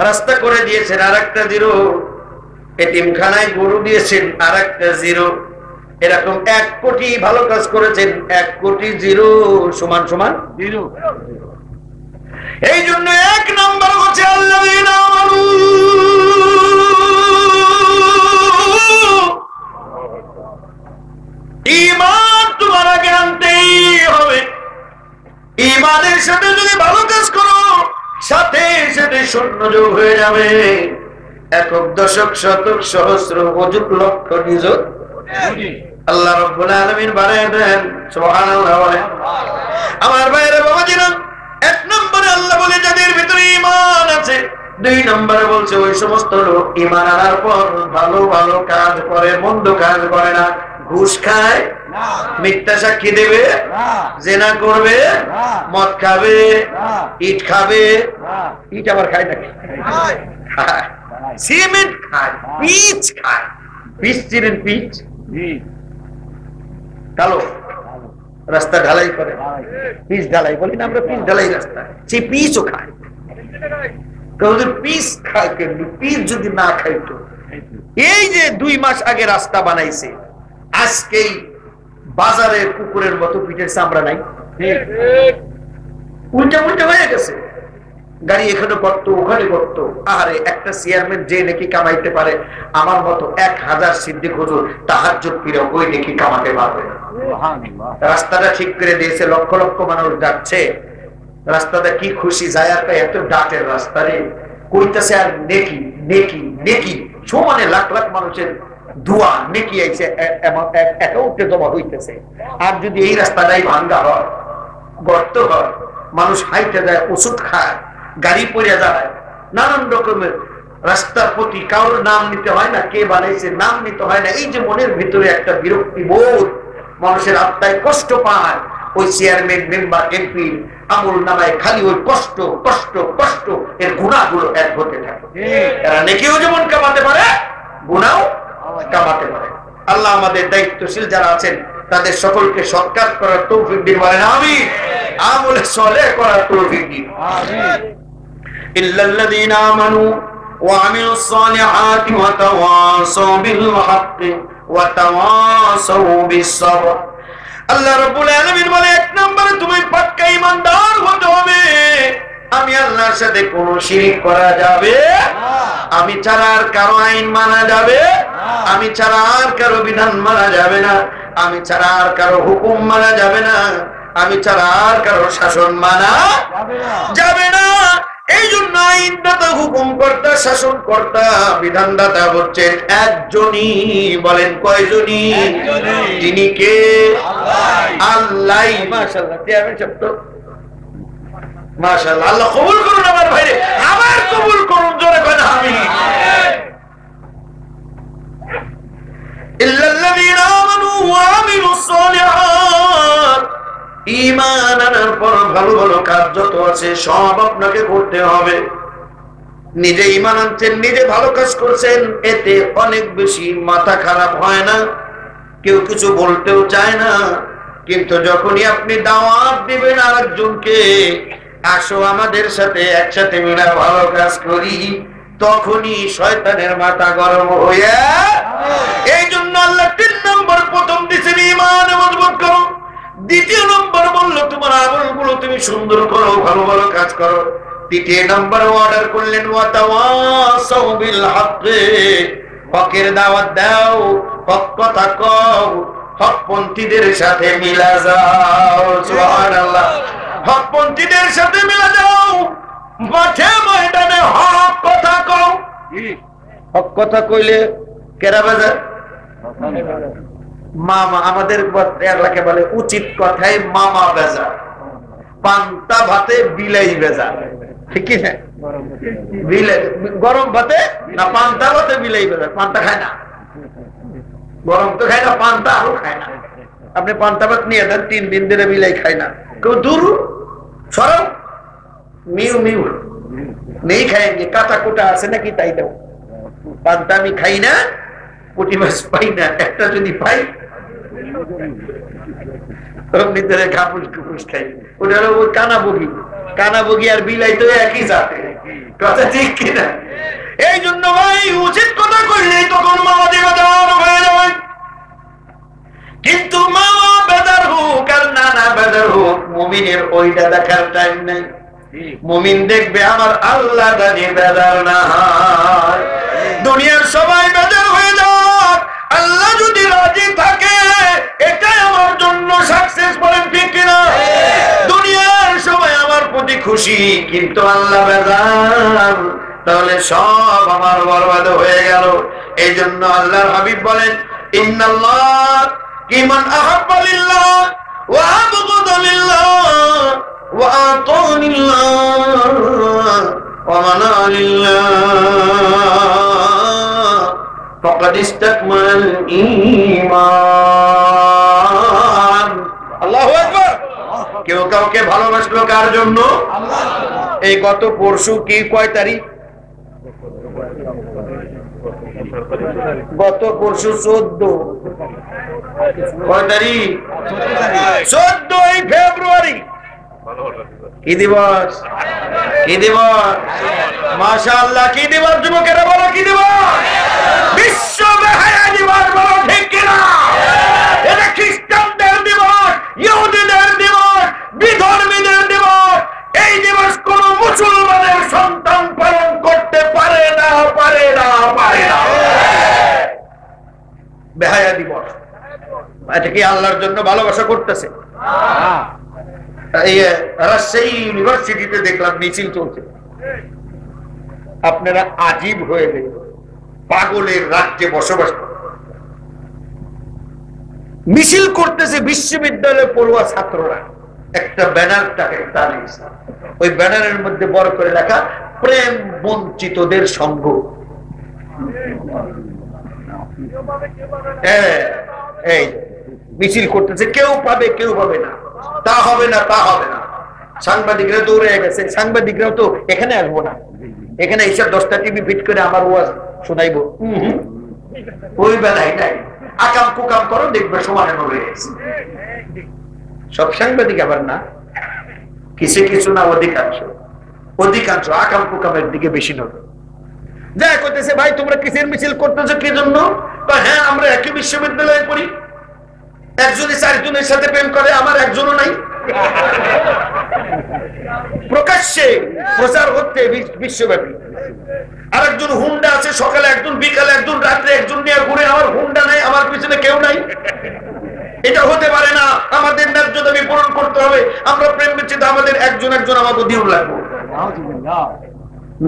রাস্তা করে দিয়েছেন, আর একটা জিরো। এতিমখানায় গরু দিয়েছেন, আর একটা জিরো। এরকম 1 কোটি ভালো কাজ করেছেন, 1 কোটি জিরো সমান সমান জিরো। এই জন্য 1 নম্বর হচ্ছে আল্লাযীনা আমানু। ঈমান তোমার আগে আনতেই হবে। ঈমানের সাথে যদি ভালো কাজ করো, সাথে সাথে শূন্য যোগ হয়ে যাবে। একক, দশক, শতক, সহস্র, অযুত, লক্ষ, নিযুত আল্লাহ রাব্বুল আলামিন বাড়ায় দেন। সুবহানাল্লাহ বলেন। আমার ভাইরা বাবাজিরা, 1 নম্বরে আল্লাহ বলে যাদের ভিতরে ঈমান আছে। 2 নম্বরে বলছে ওই সমস্ত লোক ঈমান আনার পর ভালো ভালো কাজ করে, মন্দ কাজ করে না। ঘুষ খায় না, মিথ্যা সাক্ষী দেবে না, জিনা করবে না, মদ খাবে, ইট খাবে। ইট আবার খায় নাকি? খায়। সিমেন্ট খায়, পিচ খায়। পিচ চিনেন? পিচ কালো রাস্তা ঢালাই করে, পিচ ঢালাই বলি না আমরা, পিচ ঢালাই রাস্তা, সে পিচও খায়। পিচ খায় কেমনি? পিচ যদি না খাইতো, এই যে 2 মাস আগে রাস্তা বানাইছে, আজকেই বাজারে কুকুরের মতো পিঠের চামড়া নাই, উল্টা উল্টা হয়ে গেছে। গাড়ি এখানে করতো, ওখানে করতো। আরে একটা চেয়ারম্যান যে নাকি কামাইতে পারে, আমার মতো 1000 সিদ্দিক হুজুর তাহাজ্জুদ পড়ে ওই নাকি কামাতে পারবে না। রাস্তাটা ঠিক করে দিয়েছে, লক্ষ লক্ষ মানুষ যাচ্ছে। রাস্তাটা কি খুশি যায়, একটা এত ডাটের রাস্তা রে, কইতাছে আর নেকি নেকি নেকি, সমানে লাখ লাখ মানুষের দোয়া নেকি আইছে অ্যাকাউন্টে জমা হইতেছে। আর যদি এই রাস্তাটাই ভাঙ্গা হয়, গর্ত হয়, মানুষ হাইতে যায়, ওষুধ খায়, গাড়ি পড়ে যায়, নানান রকমের রাস্তার প্রতি কারোর নাম নিতে হয় না, কে বানাইছে নাম নিতে হয় না। এই যে মনের ভিতরে একটা বিরক্তি বোধ, মানুষের আত্মায় কষ্ট পায়, ওই চেয়ারম্যান, মেম্বার, এমপি আমল নামায় খালি ওই কষ্ট কষ্ট কষ্ট, এর গুণাগুলো এক হতে থাকে। এরা নেকিও যেমন কামাতে পারে, গুণাও কামাতে পারে। আল্লাহ আমাদের দায়িত্বশীল যারা আছেন তাদের সকলকে সৎকার করার তৌফিক দিন, বলেন আমিন। আমলে সালেহ করার তৌফিক দিন। ইল্লাল্লাযীনা আমানু ওয়া আমিলুস সালিহাতি ওয়া তাওয়াসাউ বিল হাক্কি ওয়া তাওয়াসাউ বিস সাবর। আল্লাহ রাব্বুল আলামিন বলে 1 নম্বরে তুমি পাক্কা ঈমানদার হতে হবে। আমি আল্লাহর সাথে কোনো শিরক করা যাবে, আমি ছাড়া আর কারো আইন মানা যাবে, আমি ছাড়া আর কারো বিধান মানা যাবে না, আমি ছাড়া আর কারো হুকুম মানা যাবে না, আমি ছাড়া আর কারো শাসন মানা যাবে না। এই জন্য আইনদাতা, হুকুমকর্তা, শাসনকর্তা, বিধানদাতা হচ্ছেন একজনই। বলেন কয়জনই? তিনি কে? আল্লাহ। মাশাআল্লাহ, মাশাআল্লাহ, আল্লাহ কবুল করুন আমার ভাইরে, আবার কবুল করুন, জোরে করেন আমিন। ইল্লাল্লাযীনা আমানু ওয়া আমিলুস সালিহাত, ঈমান আনার পর ভালো ভালো কাজ যত আছে সব আপনাকে করতে হবে। নিজে ঈমান আনছেন, নিজে ভালো কাজ করছেন, এতে অনেক বেশি মাথা খারাপ হয় না, কেউ কিছু বলতেও চায় না। কিন্তু যখনই আপনি দাওয়াত দিবেন আরেকজনকে, আসো আমাদের সাথে একসাথে মিলে ভালো কাজ করি, তখনই শয়তানের মাথা গরম হয়ে। এই জন্য আল্লাহ 3 নম্বর প্রথম দিয়েছেন ঈমান মজবুত করো, 2 নম্বর বললো তোমার আমলগুলো তুমি সুন্দর করো, ভালো ভালো কাজ করো, 3 নম্বর অর্ডার করলেন ওয়াতাওয়াসাউ বিল হক, হকের দাওয়াত দাও, হক কথা কও, হকপন্থীদের সাথে মিলা যাও। সুবহানাল্লাহ, হকপন্থীদের সাথে মিলা যাও, মাঠে ময়দানে হক কথা কও। হক কথা কইলে কেরা বাজার? মামা, আমাদের এলাকায় বলে উচিত কথায় মামা বেজা, পান্তা ভাতে বিলাই বেজা, ঠিক না? গরম ভাতে না পান্তা ভাতে বিলাই বেজা, পান্তা খায় না, গরম তো খায় না, পান্তা আরো খায় না। আপনি পান্তা ভাত নিয়ে দেন, 3 দিন ধরে বিলাই খায় না, কেউ দূর সরব মিউ মিউ নেই খাएंगे, কাঁচা কোটা আছে নাকি তাই দাও। পান্তা আমি খাই না, পুঁটি মাছ পাই না, একটা যদি পাই কানাবগি আর বিলাই তো একই জাতে, কথা ঠিক কিনা? এই জন্য ভাই উচিত কথা করলেই তখন মামাদি বেদার হয়ে যাবে। কিন্তু মামা বেদার হোক আর নানা বেদার হোক, মুমিনের ওইটা দেখার টাইম নাই। মুমিন দেখবে আমার আল্লাহ জানি বেদার না হয়। দুনিয়ার সবাই বেদার হয়ে যাক, আল্লাহ যদি রাজি থাকে এটাই আমার জন্য সাকসেস। বলেন ঠিক কিনা? দুনিয়ার সবাই আমার প্রতি খুশি, কিন্তু আল্লাহ বেজার, তাহলে সব আমার বরবাদ হয়ে গেল। এই জন্য আল্লাহর হাবিব বলেন, ইন্নাল্লাহ কিমান আহাব্বা লিল্লাহ ওয়া আবগাদা লিল্লাহ ওয়া আতানিল্লাহ ওয়া মানা লিল্লাহ ফাকাদ ইসতাকমাল ঈমান। আল্লাহু আকবার। কেউ কাউকে ভালোবাসলো কার জন্য? এই গত পরশু কি কয় তারিখ? গত পরশু 14 কয় তারিখ? 14 ফেব্রুয়ারি। কি দিবস? কি দিবস? মাশাআল্লাহ, কি দিবস যুবকেরা বলো, কি দিবস? বিশ্ব বেহায়া দিবস। বলো ঠিক কিনা? এটা খ্রিস্টানদের দিবস, ইহুদিদের দিবস, বিধর্মীদের দিবস। এই দিবস কোন মুসলমানের সন্তান পালন করতে পারে না, পারে না, পারে না। বেহায়া দিবস। এটা কি আল্লাহর জন্য ভালোবাসা করতেছে? এই রাজশাহী ইউনিভার্সিটিতে দেখলাম মিছিল চলছে। আপনারা আজীব হয়ে গেল, পাগলের রাজ্যে বসবাস করে মিছিল করতেছে বিশ্ববিদ্যালয়ে পড়ুয়া ছাত্ররা। একটা ব্যানার টাকে দাঁড়িয়েছে, ওই ব্যানারের মধ্যে বড় করে লেখা প্রেম বঞ্চিতদের সংঘ। এই মিছিল করতেছে, কেউ পাবে কেউ পাবে না, তা হবে না, তা হবে না। সাংবাদিকরা দৌড়ে গেছে, সাংবাদিকরাও তো এখানে আসবো না, এখানে এসে 10টা টিভি ফিট করে আমার ওয়াজ শোনাইবো, ওই বেলায় নাই। আকাম কুকাম করো, দেখবে সমানে হয়ে গেছে। সব সাংবাদিক আবার না, কিছু কিছু না, অধিকাংশ অধিকাংশ আকাম কুকামের দিকে বেশি নজর। যা করতেছে, ভাই তোমরা কিসের মিছিল করতেছো, কি জন্য? হ্যাঁ, আমরা একই বিশ্ববিদ্যালয়ে পড়ি, একজনে 4 জনের সাথে প্রেম করে, আমার একজনও নাই। প্রকাশ্যে প্রচার হচ্ছে বিশ্বব্যাপী। আরেকজন হুন্ডা আছে, সকালে একজন, বিকালে একজন, রাত্রে একজন নিয়ে ঘুরে। আমার হুন্ডা নাই, আমার পিছনে কেউ নাই। এটা হতে পারে না। আমাদের ন্যায্য দাবি পূরণ করতে হবে। আমরা প্রেম বিচ্ছেদ, আমাদের একজন একজন আমাকে দিও লাগবো।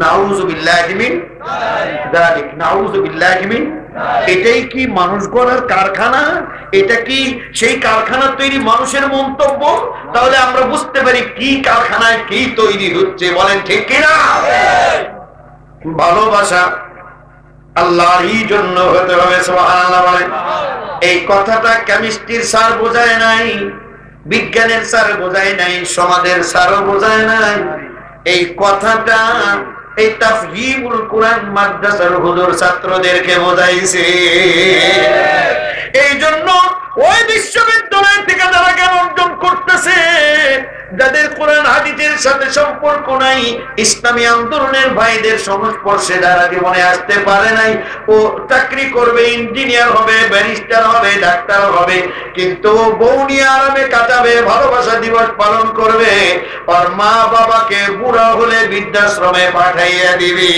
নাউযুবিল্লাহি মিন যালিক, নাউযুবিল্লাহি মিন। এটাই কি মানুষ গড়ার কারখানা? এটা কি সেই কারখানা তৈরি মানুষের মন্তব্য? তাহলে আমরা বুঝতে পারি কি কারখানায় কি তৈরি হচ্ছে। বলেন ঠিক কিনা? ভালোবাসা আল্লাহরই জন্য হতে হবে। সুবহানাল্লাহ বলেন। এই কথাটা কেমিস্ট্রির স্যার বোঝায় নাই, বিজ্ঞানের স্যার বোঝায় নাই, সমাজের স্যারও বোঝায় নাই। এই কথাটা এই তাফহিমুল কোরআন মাদ্রাসার হুজুর ছাত্রদেরকে বোঝাইছে। এই জন্য ওই বিশ্ববিদ্যালয় থেকে যারা জ্ঞান অর্জন করতেছে, যাদের কোরআন হাদিসের সাথে সম্পর্ক নাই, ইসলামী আন্দোলনের ভাইদের সংস্পর্শে যারা জীবনে আসতে পারে নাই, ও চাকরি করবে, ইঞ্জিনিয়ার হবে, ব্যারিস্টার হবে, ডাক্তার হবে, কিন্তু বউ নিয়ে আরামে কাটাবে, ভালোবাসা দিবস পালন করবে, আর মা বাবাকে বুড়া হলে বৃদ্ধাশ্রমে পাঠাইয়া দিবি।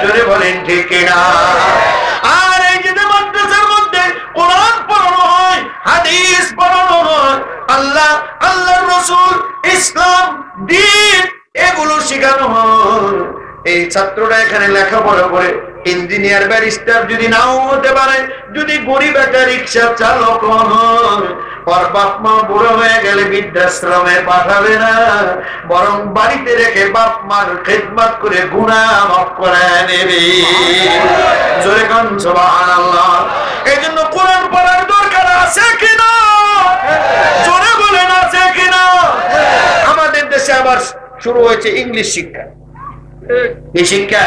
যদি বলেন ঠিক কিনা? আর এই যে মাদ্রাসার মধ্যে কোরআন পড়ানো হয়, হাদিস পড়ানো হয়, আল্লাহর রাসূল, ইসলাম, দ্বীন, এগুলো শেখানো হয়। এই ছাত্ররা এখানে লেখাপড়া করে ইঞ্জিনিয়ার, ব্যারিস্টার যদি নাও হতে পারে, যদি গরিব একটা রিক্সা চালক হয়, ওর বাপ মা বুড়ো হয়ে গেলে বৃদ্ধাশ্রমে পাঠাবে না, বরং বাড়িতে রেখে বাপ মার খেদমত করে গুনাহ মাফ করে নেবে। জোরে কোন সুবহানাল্লাহ। এই জন্য কোরআন পড়ার দরকার আছে কিনা? জোরে বলেন আছে কিনা? আমাদের দেশে আবার শুরু হয়েছে ইংলিশ শিক্ষা। এই শিক্ষা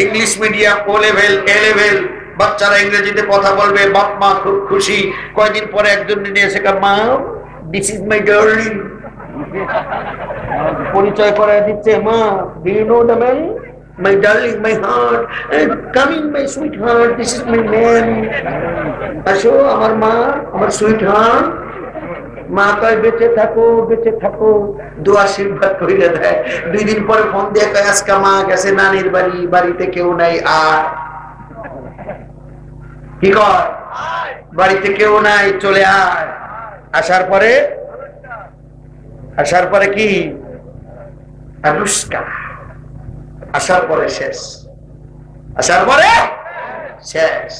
English medium, O level, A level, বাচ্চারা ইংরেজিতে কথা বলবে, বাপ মা খুব খুশি। কয়েকদিন পরে একজন নিয়ে এসে, মা দিস ইজ মাই ডার্লিং, পরিচয় করে দিচ্ছে। মা, do you know the man? My darling, my heart, coming, my sweetheart, this is my man. আসো আমার মা, আমার সুইটহার্ট। মা কয় বেঁচে থাকো, বেঁচে থাকো, দোয়া আশীর্বাদ কইরা দেয়। 2 দিন পরে ফোন দিয়ে কয় আজকে মা গেছে নানির বাড়ি, বাড়িতে কেউ নাই। আর কি কয়? বাড়িতে কেউ নাই, চলে আয়। আসার পরে কি? আনুষ্কা। আসার পরে শেষ। আসার পরে শেষ।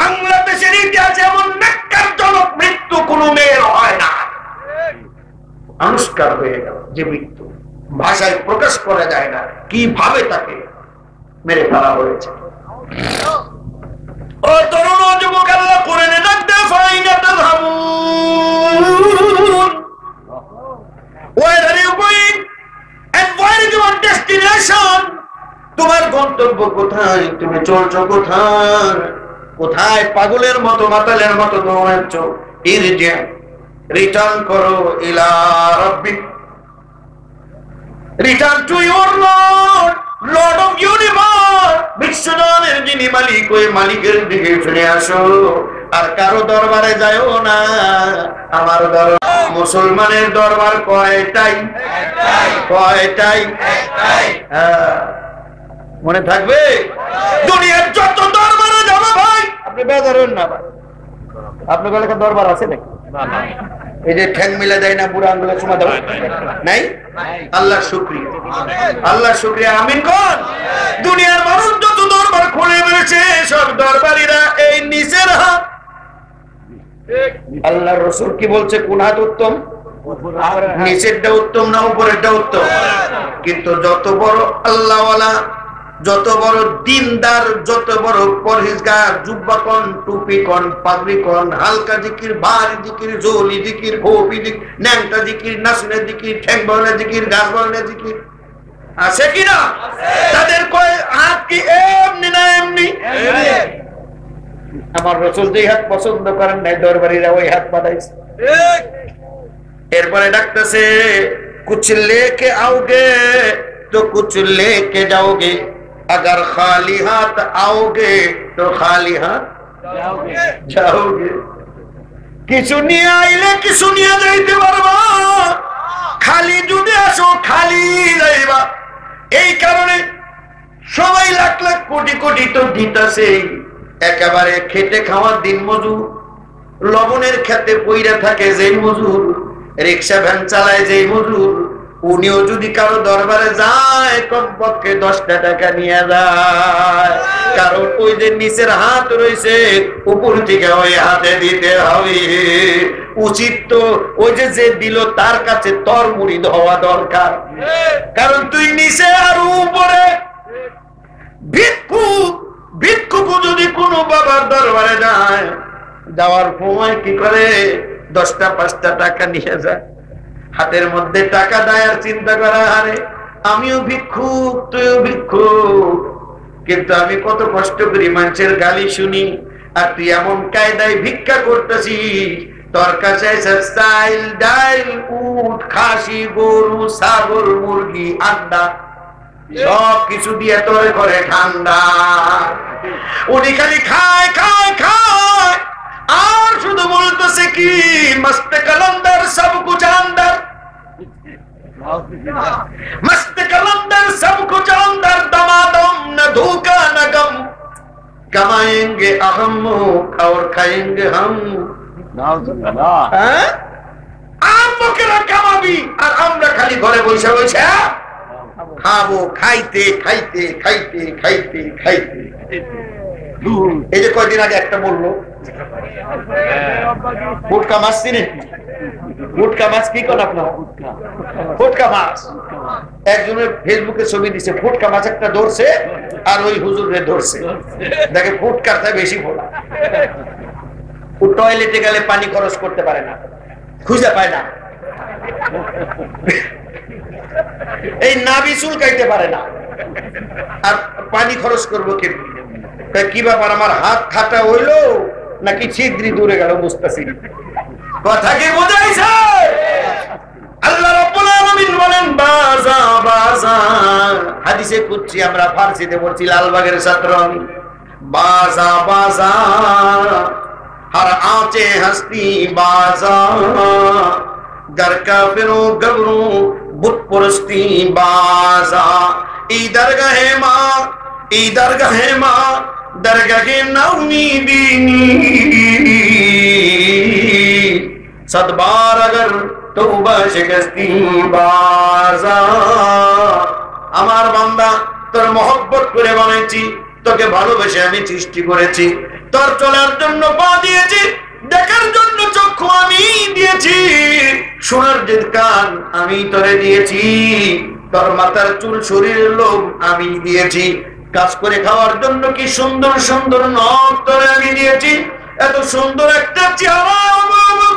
বাংলাদেশের ইতিহাসে এমন ন্যাক্কারজনক মৃত্যু কোন মেয়ের হয় না। আনুষ্কার হয়ে গেল যে মৃত্যু, ভাষায় প্রকাশ করা যায় না কিভাবে তাকে মেরে ফেলা হয়েছে। ও তরুণ যুবক, আল্লাহ কোরআনে ডাকতে, ফাইনা তাযহাবুন, where are you going and where is your destination? তোমার গন্তব্য কোথায়? তুমি চলছো কোথায়? কোথায় পাগলের মতো, মাতালের মতো দৌড়াচ্ছ? ইরজি, রিটার্ন করো, ইলা রাব্বিক, return to your lord, lord of universe, বিশ্বজগতের যিনি মালিক, ওই মালিকের দিকে ফিরে আসো। আর কারো দরবারে যাও না, আমার দরবার। মুসলমানের দরবার কয়টাই? কয়টাই? মনে থাকবে? দুনিয়ার যত দরবারে যাবো ভাই, আপনি বেজার হন না ভাই। আপনার এলাকার দরবার আছে নাকি? এই যে ঠ্যাং মিলে দেয় না, বুড়া আঙ্গুলের সময় দেওয়া নাই? আল্লাহ শুকরিয়া, আল্লাহ শুকরিয়া, আমিন কোন। দুনিয়ার মানুষ যত দরবার খুলে বেড়েছে, সব দরবারিরা এই নিচের হাত। আল্লাহর রাসূল কি বলছে? কোন হাত উত্তম? নিচেরটা উত্তম না উপরেরটা উত্তম? কিন্তু যত বড় আল্লাহওয়ালা, যত বড় দিনদার, যত বড় পরহেজগার, জুব্বা কোন, টুপি কোন, পাগড়ি কোন, হালকা জিকির, ভারী জিকির, জোলি জিকির, খোপি জিকির, ন্যাংটা জিকির, নাসনে জিকির, ঠ্যাং বলনে জিকির, গাছ বলনে জিকির আছে কিনা? তাদের কয় হাত কি এমনি না এমনি? আমার রাসূল যে হাত পছন্দ করেন নাই, দরবারিরা ওই হাত বাঁধাইছে। এরপরে ডাকতেছে, কুছ লেকে आओगे तो कुछ लेके जाओगे, अगर खाली हाथ आओगे तो खाली हाथ जाओगे। কিছু নিয়ে আইলে কিছু নিয়ে যাইতে পারবা, খালি যদি আসো খালি যাইবা। এই কারণে সবাই লাখ লাখ কোটি কোটি তো দিতেছে, একেবারে খেটে খাওয়ার দিন মজুর, লবণের খেতে পইরা থাকে যেই মজুর, রিক্সা ভ্যান চালায় যেই মজুর, উনিও যদি কারো দরবারে যায় কমপক্ষে 10টা টাকা নিয়ে যায়, কারণ ওই যে নিচের হাত রয়েছে উপর থেকে ওই হাতে দিতে হবে। উচিত তো ওই যে দিল তার কাছে তর মুড়িদ হওয়া দরকার, কারণ তুই নিচে আর উপরে। ভিক্ষুক যদি কোনো বাবার দরবারে যায়, যাওয়ার সময় কি করে 10টা 5টা টাকা নিয়ে যায়, হাতের মধ্যে টাকা দেয় আর চিন্তা করা, আরে আমিও ভিক্ষুক তুইও ভিক্ষুক, কিন্তু আমি কত কষ্ট করি মানুষের গালি শুনি, আর তুই এমন কায়দায় ভিক্ষা করতেছিস, তোর কাছে চাইল ডাইল উট খাসি গরু ছাগল মুরগি আন্ডা সব কিছু দিয়ে তোর করে ঠান্ডা, উনি খালি খায় খায় খায় আর শুধু বলতেছে কি মস্ত কলন্দর সব কুছ अंदर, मस्त कलंदर सब कुछ अंदर, दमादम न धोखा न गम, कमाएंगे अहम और खाएंगे हम। কামাবি আর আমরা খালি ঘরে বসে বসে খাবো, খাইতে খাইতে খাইতে খাইতে খাইতে। এই যে কয়দিন আগে একটা বললো ফুটকা মাছ চিনে, ফুটকা মাছ কি করেন আপনারা? ফুটকা মাছ একজনের ফেসবুকে ছবি দিছে, ফুটকা মাছ একটা ধরছে আর ওই হুজুরে ধরছে, দেখে ফুটকার বেশি ফোলা। ও টয়লেটে গেলে পানি খরচ করতে পারে না, খুঁজে পায় না, এই নাভি চুলকাইতে পারে না, আর পানি খরচ করবো কেমনি? কি ব্যাপার, আমার হাত খাটা হইলো নাকি ছিদ্রি দূরে গেল বুঝতেছি। কথা কি বোঝাইছে? আল্লাহ রাব্বুল আলামিন বলেন বাজা বাজা, হাদিসে কুদসি আমরা ফারসিতে পড়ছি, লালবাগের ছাত্র আমি। বাজা বাজা हर आंचे हस्ती बाजा, घर का फिरो गबरू बुत पुरस्ती बाजा, इधर गहे माँ दरगाहे नवनीदी, सदबार अगर तौबा शिकस्ती बाजा। আমার বান্দা তোর মহব্বত করে বানাইছি, তোকে ভালোবেসে আমি সৃষ্টি করেছি, তোর চলার জন্য পা দিয়েছি, দেখার জন্য চক্ষু আমি দিয়েছি, শোনার যে কান আমি তোরে দিয়েছি, তোর মাথার চুল শরীরের লোম আমি দিয়েছি, কাজ করে খাওয়ার জন্য কি সুন্দর সুন্দর নখ তোরে আমি দিয়েছি, এত সুন্দর একটা চেহারা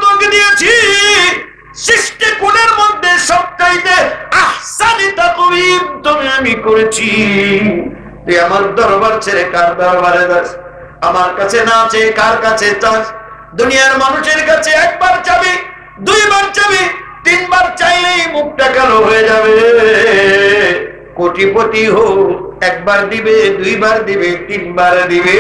তোকে দিয়েছি, সৃষ্টি কোণের মধ্যে সবচাইতে আহসানি তাকওয়িম তোকে আমি করেছি। তুই আমার দরবার ছেড়ে কার দরবারে যাস? আমার কাছে না চেয়ে কার কাছে চাস? দুনিয়ার মানুষের কাছে একবার চাবি, দুইবার চাবি, তিনবার চাইলেই মুখটা কালো হয়ে যাবে। কোটিপতি হোক, একবার দিবে, দুইবার দিবে, তিনবার দিবে।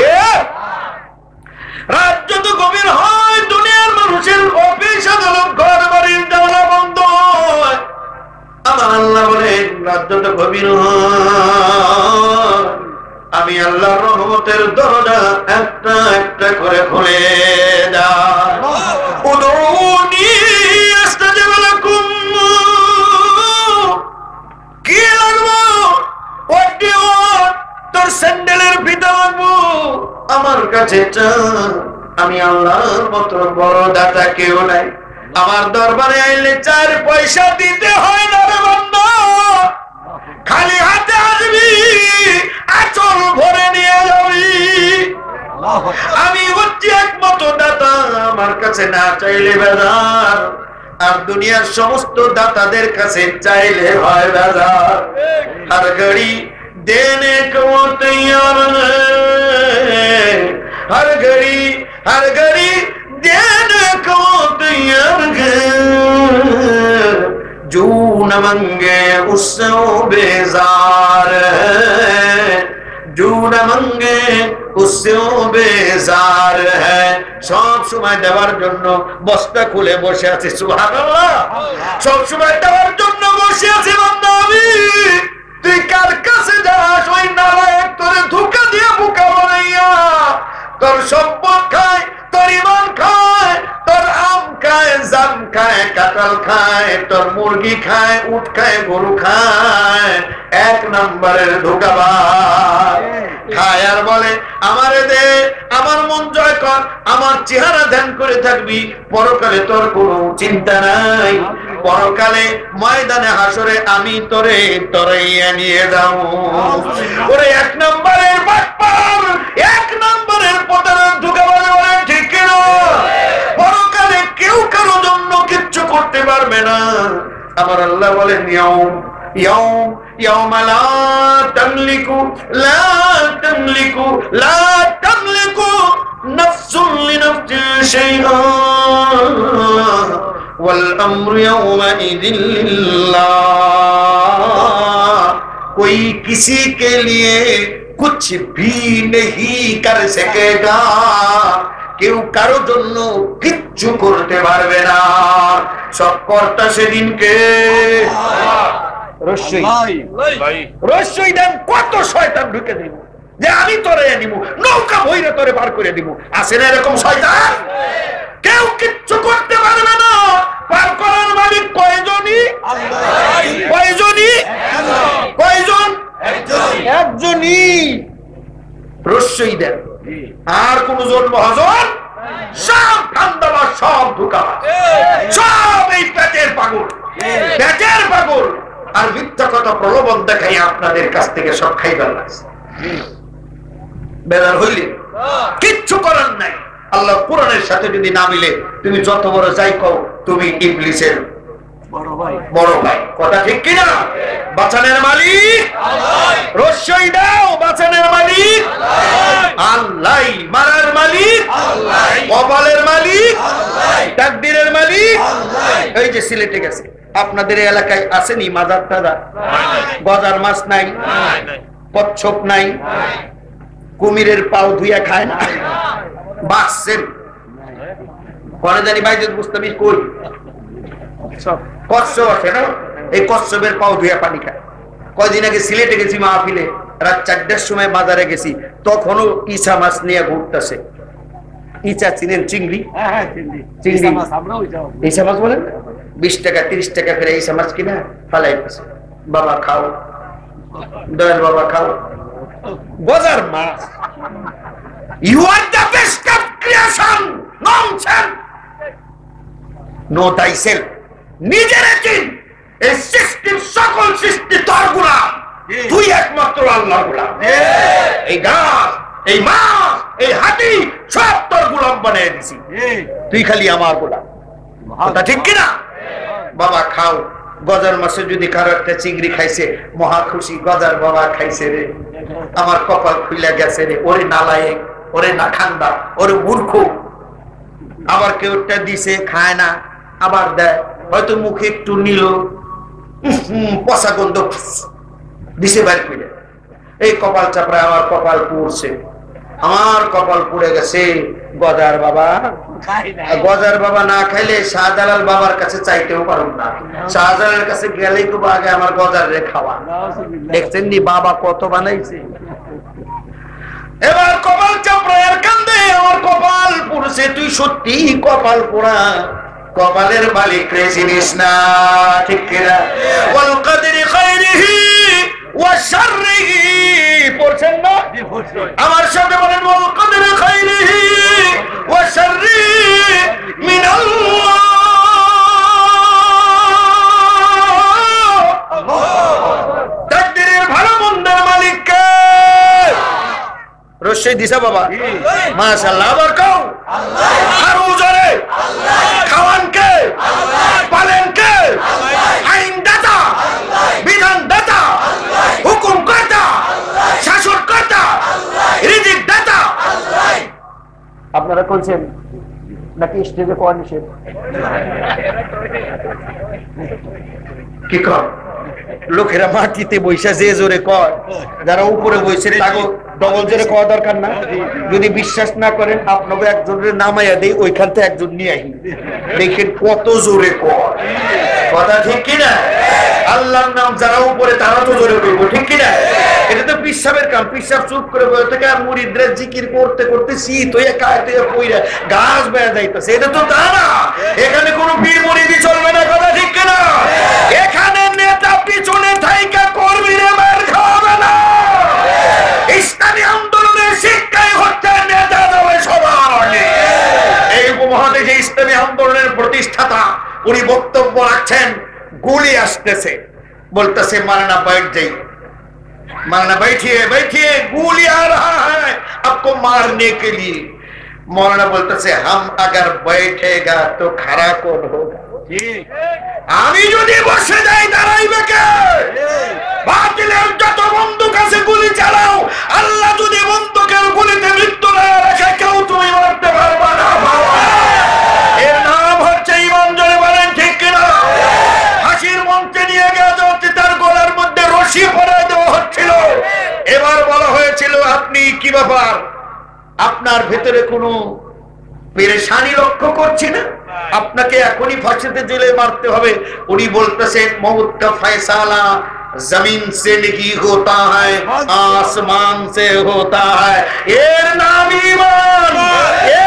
রাত যত গভীর হয় দুনিয়ার মানুষের অফিস আদালত ঘর বাড়ির জানালা বন্ধ হয়, আমার আল্লাহ বলেন রাত যত গভীর হয় আমি আল্লাহর রহমতের দরজা একটা একটা করে খুলে দেয়। উদউনি আস্তাজিব লাকুম, কি লাগবো? তোর স্যান্ডেলের ফিতা লাগবো, আমার কাছে চা, আমি আল্লাহর মতো বড় দাতা কেউ নাই। আমার দরবারে আইলে 4 পয়সা দিতে হয় না রে বান্দা, খালি হাতে আসবি, আচল ভরে নিয়ে যাবি। আমি হচ্ছি একমাত্র দাতা, আমার কাছে না চাইলে বেজার, আর দুনিয়ার সমস্ত দাতাদের কাছে চাইলে হয় বেজার। हर घड़ी देने को तैयार है, हर घड़ी देने को तैयार है, जो न मंगे उससे बेजार है, जो न मंगे उससे बेजार है सब समय দেওয়ার জন্য বস্তা খুলে বসে আছে সুবহানাল্লাহ সব সময় দেওয়ার জন্য বসে আছে বান্দা আমি তুই কার কাছে যাস ওই নালায়েক তোরে ধোঁকা দিয়ে বোকা বানাইয়া তোর সম্পদ খায় তোর ইমান খায় তোর আম খায় জাম খায় কাঁঠাল খায় তোর মুরগি খায় উট খায় গরু খায় এক নম্বরের ধোঁকাবাজ খায় আর বলে আমারে দে আমার মন জয় কর আমার চেহারা ধ্যান করে থাকবি পরকালে তোর কোনো চিন্তা নাই পরকালে ময়দানে হাসরে আমি তোরে তরাইয়া নিয়ে যাব ওরে এক নম্বরের বাটপার এক নম্বরের প্রতারক ধোঁকাবাজ বলে ঠিক না পরকালে কেউ কারো জন্য কিচ্ছু করতে পারবে না আমার আল্লাহ বলেন يوم لا تملك نفس لنفس شيئا والأمر يومئذ لله कोई किसी के लिए कुछ भी नहीं कर सकेगा কেউ কারো জন্য কিচ্ছু করতে পারবে না সব কর্তা সেদিনকে রস্যই দেন কত শয়তান ঢুকে দিব যে আমি তোরে নিব নৌকা ভইরে তোরে পার করে দিব আছে না এরকম শয়তান কেউ কিচ্ছু করতে পারবে না পার করার মালিক কয়জনই কয়জন একজনই রস্যই দেন আর কোন জন মহাজন সব ঠান্ডা সব ধোঁকাবাজ সব এই পেটের পাগল আর মিথ্যা কথা প্রলোভন দেখাই আপনাদের কাছ থেকে সব খাইবার লাগছে বেদার হইলে কিচ্ছু করার নাই আল্লাহ কোরআনের সাথে যদি না মিলে তুমি যত বড় যাই কও তুমি ইবলিসের বড় ভাই কথা ঠিক কিনা বাঁচানের মালিক রস্যই দাও বাঁচানের মালিক আল্লাহ মারার মালিক কপালের মালিক তাকদীরের মালিক এই যে সিলেটে গেছে আপনাদের এলাকায় আসেনি মাজার টাজার গজার মাছ নাই কচ্ছপ নাই কুমিরের পাও ধুইয়া খায় না বাসছেন পরে জানি বাইজত বুঝতাম কই কচ্ছপ আছে না এই কচ্ছপের পাও ধুইয়া পানি খায় কয়দিন আগে সিলেটে গেছি মাহফিলে রাত 4টার সময় বাজারে গেছি তখনও ইসা মাছ নিয়ে ঘুরতেছে ইচা চিনেন চিংড়ি চিংড়ি ইসা মাছ বলেন 20 টাকা 30 টাকা করে ইসা মাছ কিনা ফালাই বাবা খাও দয়াল বাবা খাও গজার মাছ you are the best of creation nonsense know thyself নিজের চিন এই সৃষ্টির সকল সৃষ্টি তোর গোলাম তুই একমাত্র আল্লাহর গোলাম এই গাছ এই মাছ এই হাতি সব তোর গোলাম বানিয়ে দিছি তুই খালি আমার গোলাম কথা ঠিক কিনা বাবা খাও গজার মাছে যদি কারো একটা চিংড়ি খাইছে মহা খুশি গজার বাবা খাইছে রে আমার কপাল খুলে গেছে রে ওরে নালায়েক ওরে নাখান্দা ওরে মূর্খ আবার কেউটা দিছে খায় না আবার দেয় হয়তো মুখে একটু নিল পচা গন্ধ দিছে বাইর করে এই কপাল চাপড়ায় আমার কপাল পুড়ছে আমার কপাল পুড়ে গেছে গজার বাবা না খাইলে শাহজালাল বাবার কাছে চাইতেও পারুন না শাহজালালের কাছে গেলেই তো আগে আমার গজার রে খাওয়া দেখছেন নি বাবা কত বানাইছে এবার কপাল চাপড়ায় কান্দে আমার কপাল পুড়ছে তুই সত্যি কপাল পোড়া কপালের মালিক রে চিনিস না ঠিক কিনা ওয়াল কদরি খাইরিহি ওয়া শাররিহি পড়ছেন না আমার সাথে বলেন ওয়াল কদরি খাইরিহি ওয়া শাররিহি মিনাল্লাহ তাকদীরের ভালো মন্দের মালিক কে রশিদ দিশা বাবা মাশাআল্লাহ আবার কও আল্লাহ আর উজরে আল্লাহ খাওয়ান কে আল্লাহ পালেন কে আল্লাহ আইন দাতা আল্লাহ বিধান দাতা আল্লাহ হুকুম কর্তা আল্লাহ শাসন কর্তা আল্লাহ রিজিক দাতা আল্লাহ আপনারা কোনছেন নাকি স্টেজে কোন নিষেধ কি কর লোকেরা মাটিতে বইসা যে জোরে কয়, যারা উপরে বইছে তাকে ডবল জোরে কওয়া দরকার না? যদি বিশ্বাস না করেন আপনাকে একজনের নামাইয়া দেই, ওইখান থেকে একজন নিয়ে আহি, দেখেন কত জোরে কয়। কথা ঠিক কিনা? আল্লাহর নাম যারা উপরে তারা তো জোরে করবো, ঠিক কিনা? এটা তো পিসাবের কাম। পিসাব চুপ করে বসে থেকে আর মুরিদরা জিকির করতে করতে শীত হয়ে কায়তে পইরা গাছ বেড়া যাইতেছে, এটা তো তা না। এখানে কোনো পীর মুরিদি চলবে না, কথা ঠিক কিনা? এখানে নেতা পিছনে থাইকা কর্মীরে মার খাওয়াবে না। ইসলামী আন্দোলনের শিক্ষাই হচ্ছে নেতা দেবে সবার আগে। এই উপমহাদেশে ইসলামী আন্দোলনের প্রতিষ্ঠাতা উনি বক্তব্য রাখছেন, গুলি আসতেছে, বলতেছে মারনা बैठ जाइए, मारना बैठिए बैठिए, गोली आ रहा है आपको मारने के लिए। मौलाना बोलते से हम अगर बैठेगा तो खड़ा कौन होगा? আমি যদি বসে যাই দাঁড়াইবে কে? বাতিলের যত বন্দুক আছে গুলি চালাও, আল্লাহ যদি বন্দুকের গুলিতে মৃত্যু না রাখে কেউ তুমি মারতে পারবে না। এর নাম হচ্ছে ঈমান। জোরে বলেন ঠিক কিনা? হাসির মঞ্চে নিয়ে গেছে হচ্ছে তার গলার মধ্যে রশি পরায় দেওয়া হচ্ছিল। এবার বলা হয়েছিল আপনি কি ব্যাপার, আপনার ভেতরে কোনো পেরেশানি লক্ষ্য করছি না, আপনাকে এখনই ফাঁসিতে জেলে মারতে হবে। উনি বলতেছেন মৌত কা ফয়সালা জমিন সে नहीं होता है आसमान से होता है। এর নাম ঈমান,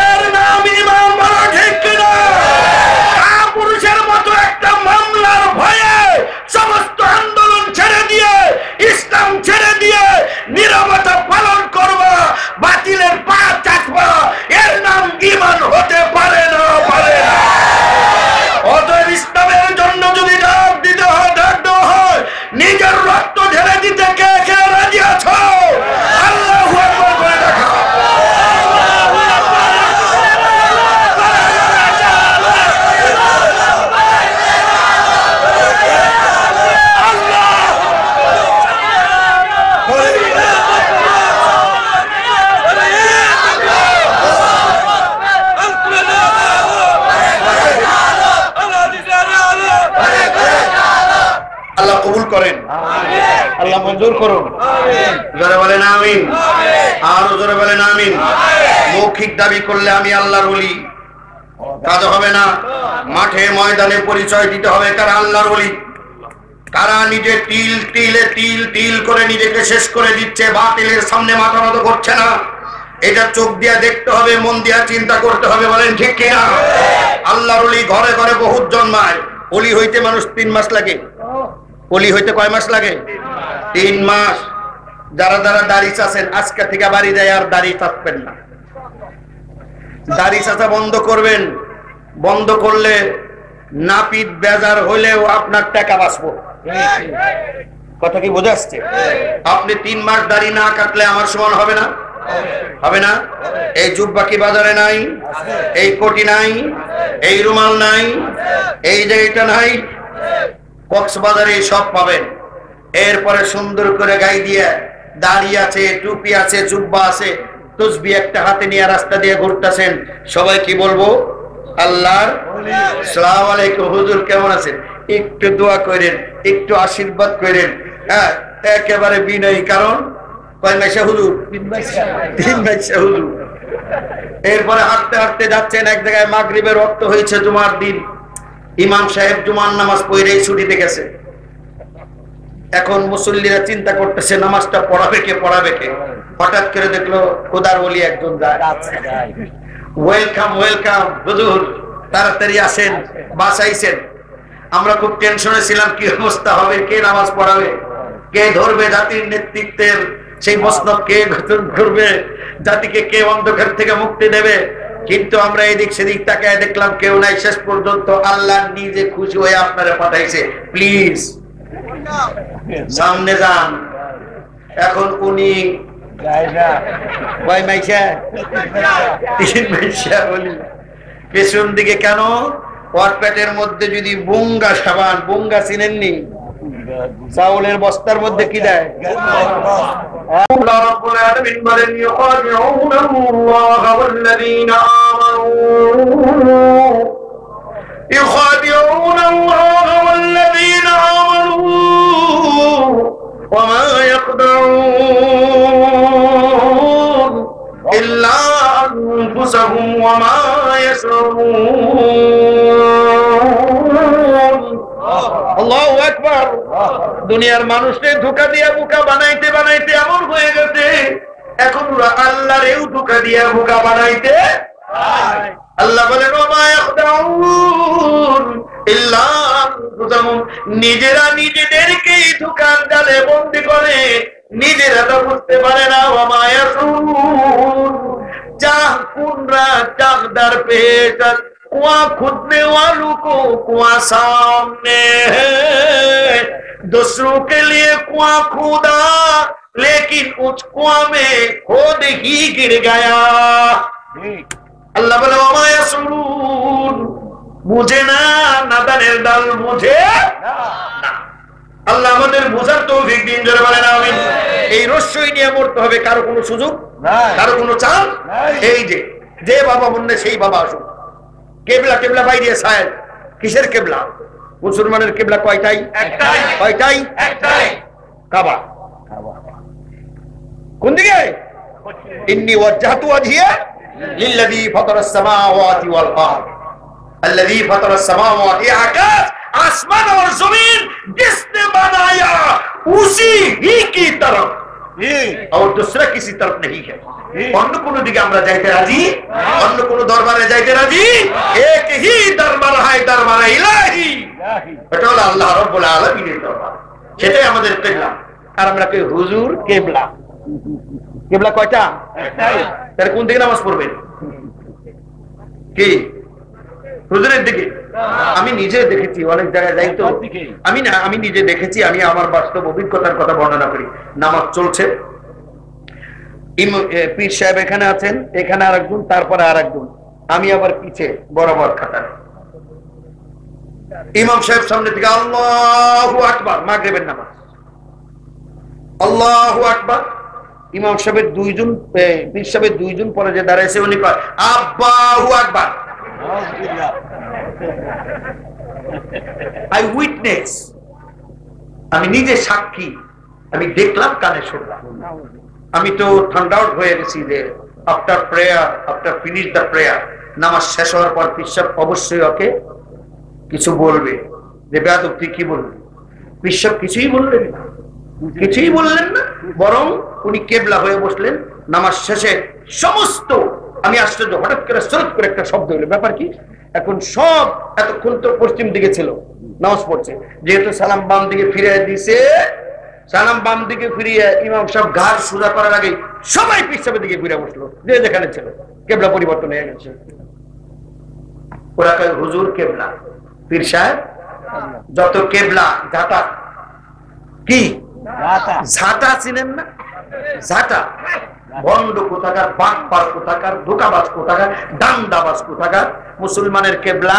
এর নাম ঈমান। বলা ঠিক কিনা? পুরুষের মতো একটা মামলার ভয়ে সমস্ত আন্দোলন ছেড়ে দিয়ে, ইসলাম ছেড়ে দিয়ে নীরবতা পালন করবা, বাতিলের পা চাটবা, এর নাম ঈমান হতে পারে না, পারে না। অতএব ইসলামের জন্য যদি ডাক দিতে হয়, ডাক দেওয়া হয়, নিজের রক্ত ঢেলে দিতে কে কে রাজি আছো? আল্লাহু আকবার করে দেখাও। আল্লাহ কবুল করেন, আল্লাহ মঞ্জুর করুন। জোরে বলেন আমিন, আরো জোরে বলেন আমিন। মৌখিক দাবি করলে আমি আল্লাহর ওলি, কাজ হবে না। মাঠে ময়দানে পরিচয় দিতে হবে কারা আল্লাহর ওলি, কারা নিজে তিল তিলে তিল তিল করে নিজেকে শেষ করে দিচ্ছে, বাতিলের সামনে মাথা নত করছে না। এটা চোখ দিয়া দেখতে হবে, মন দিয়া চিন্তা করতে হবে। বলেন ঠিক কিনা? আল্লাহর ওলি ঘরে ঘরে বহুত জন্মায়। ওলি হইতে মানুষ 3 মাস লাগে। ওলি হইতে কয় মাস লাগে? 3 মাস। যারা যারা দাড়ি চাচ্ছেন আজকে থেকে বাড়ি যায় আর দাড়ি চাচ্বেন না। দাড়ি চাচা বন্ধ করবেন। বন্ধ করলে নাপিত বেজার হইলেও আপনার টাকা বাঁচবো। কথা কি বোঝা আসছে? আপনি 3 মাস দাড়ি না কাটলে আমার সমান হবে না, হবে না। এই জুব্বা কি বাজারে নাই? এই কোটি নাই? এই রুমাল নাই? এই যে এটা নাই? কক্সবাজারে সব পাবেন। এরপরে সুন্দর করে গাই দিয়ে দাড়ি আছে, টুপি আছে, জুব্বা আছে, তসবি একটা হাতে নিয়ে রাস্তা দিয়ে ঘুরতেছেন। সবাই কি বলবো? আল্লাহর আসসালামু আলাইকুম, হুজুর কেমন আছেন? একটু দোয়া করেন, একটু আশীর্বাদ করেন। হ্যাঁ, একেবারে বিনয়ী। কারণ কয় মাসে হুজুর? 3 মাসে হুজুর। এরপরে হাঁটতে হাঁটতে যাচ্ছেন, এক জায়গায় মাগরিবের ওয়াক্ত হয়েছে, জুমার দিন। ইমাম সাহেব জুমার নামাজ পড়েই ছুটিতে গেছে। এখন মুসল্লিরা চিন্তা করতেছে নামাজটা পড়াবে কে, পড়াবে কে। হঠাৎ করে দেখলো খোদার ওলি একজন যায়। ওয়েলকাম ওয়েলকাম হুজুর, তাড়াতাড়ি আসেন, বাঁচাইছেন। আমরা খুব টেনশনে ছিলাম কি অবস্থা হবে, কে নামাজ পড়াবে, কে ধরবে জাতির নেতৃত্বের সেই মসনদ, কে ধরবে জাতিকে, কে অন্ধকার থেকে মুক্তি দেবে। কিন্তু আমরা এদিক সেদিক তাকায় দেখলাম কেউ নাই। শেষ পর্যন্ত আল্লাহ নিজে খুশি হয়ে আপনারা পাঠাইছে, প্লিজ সামনে যান। এখন উনি পেছন দিকে কেন? ওর পেটের মধ্যে যদি বুঙ্গা সাবান, বুঙ্গা চিনেননি, চাউলের বস্তার মধ্যে কি দেয়? আল্লাহ রাব্বুল আলামিন বলেন ইউখাদিউনাল্লাহ ওয়াল্লাযীনা আমানু, ইউখাদিউনাল্লাহ ওয়াল্লাযীনা আমানু وما يخدعون إلا أنفسهم وما يشعرون আল্লাহু আকবার। দুনিয়ার মানুষকে ধোঁকা দিয়া বোকা বানাইতে বানাইতে এমন হয়ে গেছে, এখন ওরা আল্লাহরেও ধোঁকা দিয়া বোকা বানাইতে। আল্লাহ বলেন ওমা ইয়াখদাউন ইল্লা আনফুসাহুম, নিজেরা নিজেদেরকেই ধোঁকার জালে বন্দী করে, নিজেরা তো বুঝতে পারে না। ওমা ইয়াশুরুন, চাহ কুনরা চাহদার পেশ, कुआं खुदने वालों को कुआं सामने है, दूसरों के लिए कुआं खोदा लेकिन उस कुआं में खुद ही गिर गया। अल्लाह बोले ওমা ইয়াশুরুন, বুঝে না, নাদানের দল বুঝে না। আল্লাহ আমাদের বোঝার তৌফিক দিন, জোরে বলেন আমিন। এই রস্যই নিয়ে মরতে হবে, কারো কোনো সুযোগ নাই, কারো কোনো চাল। এই যে বাবা বললে সেই বাবা আসুক। কেবলা কেবলা বাইরে সাহেব, কিসের কেবলা? মুসলমানের কেবলা কয়টাই? একটাই। কয়টাই? একটাই। কাবা। কোন দিকে? ইন্নী ওয়াজ্জাহতু ওয়াজহিয়া লিল্লাযী ফাতারাস সামাওয়াতি ওয়াল আরদ, আল্লাযী ফাতারাস সামাওয়াতি, आकाश आसमान और जमीन जिसने बनाया उसी ही की तरफ, और दूसरा किसी तरफ नहीं है। অন্য কোন দিকে আমরা যাইতে রাজি, অন্য কোন দরবারে যাইতে রাজি? এক হি দরবার হয়, দরবারে ইলাহি, এটা হলো আল্লাহ রাব্বুল আলামিনের দরবার, সেটাই আমাদের কিবলা। আর আমরা কই হুজুর কিবলা। কিবলা কয়টা? একটাই। তাহলে কোন দিকে নামাজ পড়বেন? কি হুজুরের দিকে? আমি নিজে দেখেছি, অনেক জায়গায় যাই তো, আমি নিজে দেখেছি, আমি আমার বাস্তব অভিজ্ঞতার কথা বর্ণনা করি। নামাজ চলছে, পীর সাহেব এখানে আছেন, এখানে আরেকজন, তারপরে আরেকজন, আমি আবার পিছে বরাবর খাতার। ইমাম সাহেব সামনে থেকে আল্লাহু আকবার, মাগরিবের নামাজ, আল্লাহু আকবার। ইমাম সাহেবের দুইজন, পীর সাহেবের দুইজন পরে যে দাঁড়াইছে, উনি কয় আল্লাহু আকবার। আই উইটনেস, আমি নিজে সাক্ষী, আমি দেখলাম, কানে শুনলাম। আমি তো ঠান্ডা আউট হয়ে গেছি যে after prayer, after finish the prayer, নামাজ শেষ হওয়ার পর পিসাব অবশ্যই ওকে কিছু বলবে, যে বেয়াদব তুই কি বলবি? পিসাব কিছুই বললেন না, কিছুই বললেন না, বরং উনি কেবলা হয়ে বসলেন। নামাজ শেষে সমস্ত, আমি আশ্চর্য, হঠাৎ করে সরত করে একটা শব্দ হলো, ব্যাপার কি? এখন সব, এতক্ষণ তো পশ্চিম দিকে ছিল, নামাজ পড়ছে, যেহেতু সালাম বাম দিকে ফিরিয়ে দিছে, সালাম বাম দিকে ফিরিয়ে ইমাম সাহেব ঘাড় সোজা করার আগে সবাই পিছাবের দিকে ফিরে বসলো, যে যেখানে ছিল। কেবলা পরিবর্তন হয়ে গেছে। ওরা কয় হুজুর কেবলা, পীর সাহেব যত কেবলা ঝাঁটা। কি ঝাঁটা চিনেন না? ঝাঁটা ভণ্ড কোথাকার, বাটপার কোথাকার, ধোঁকাবাজ কোথাকার, ডান্ডাবাজ কোথাকার। মুসলমানের কেবলা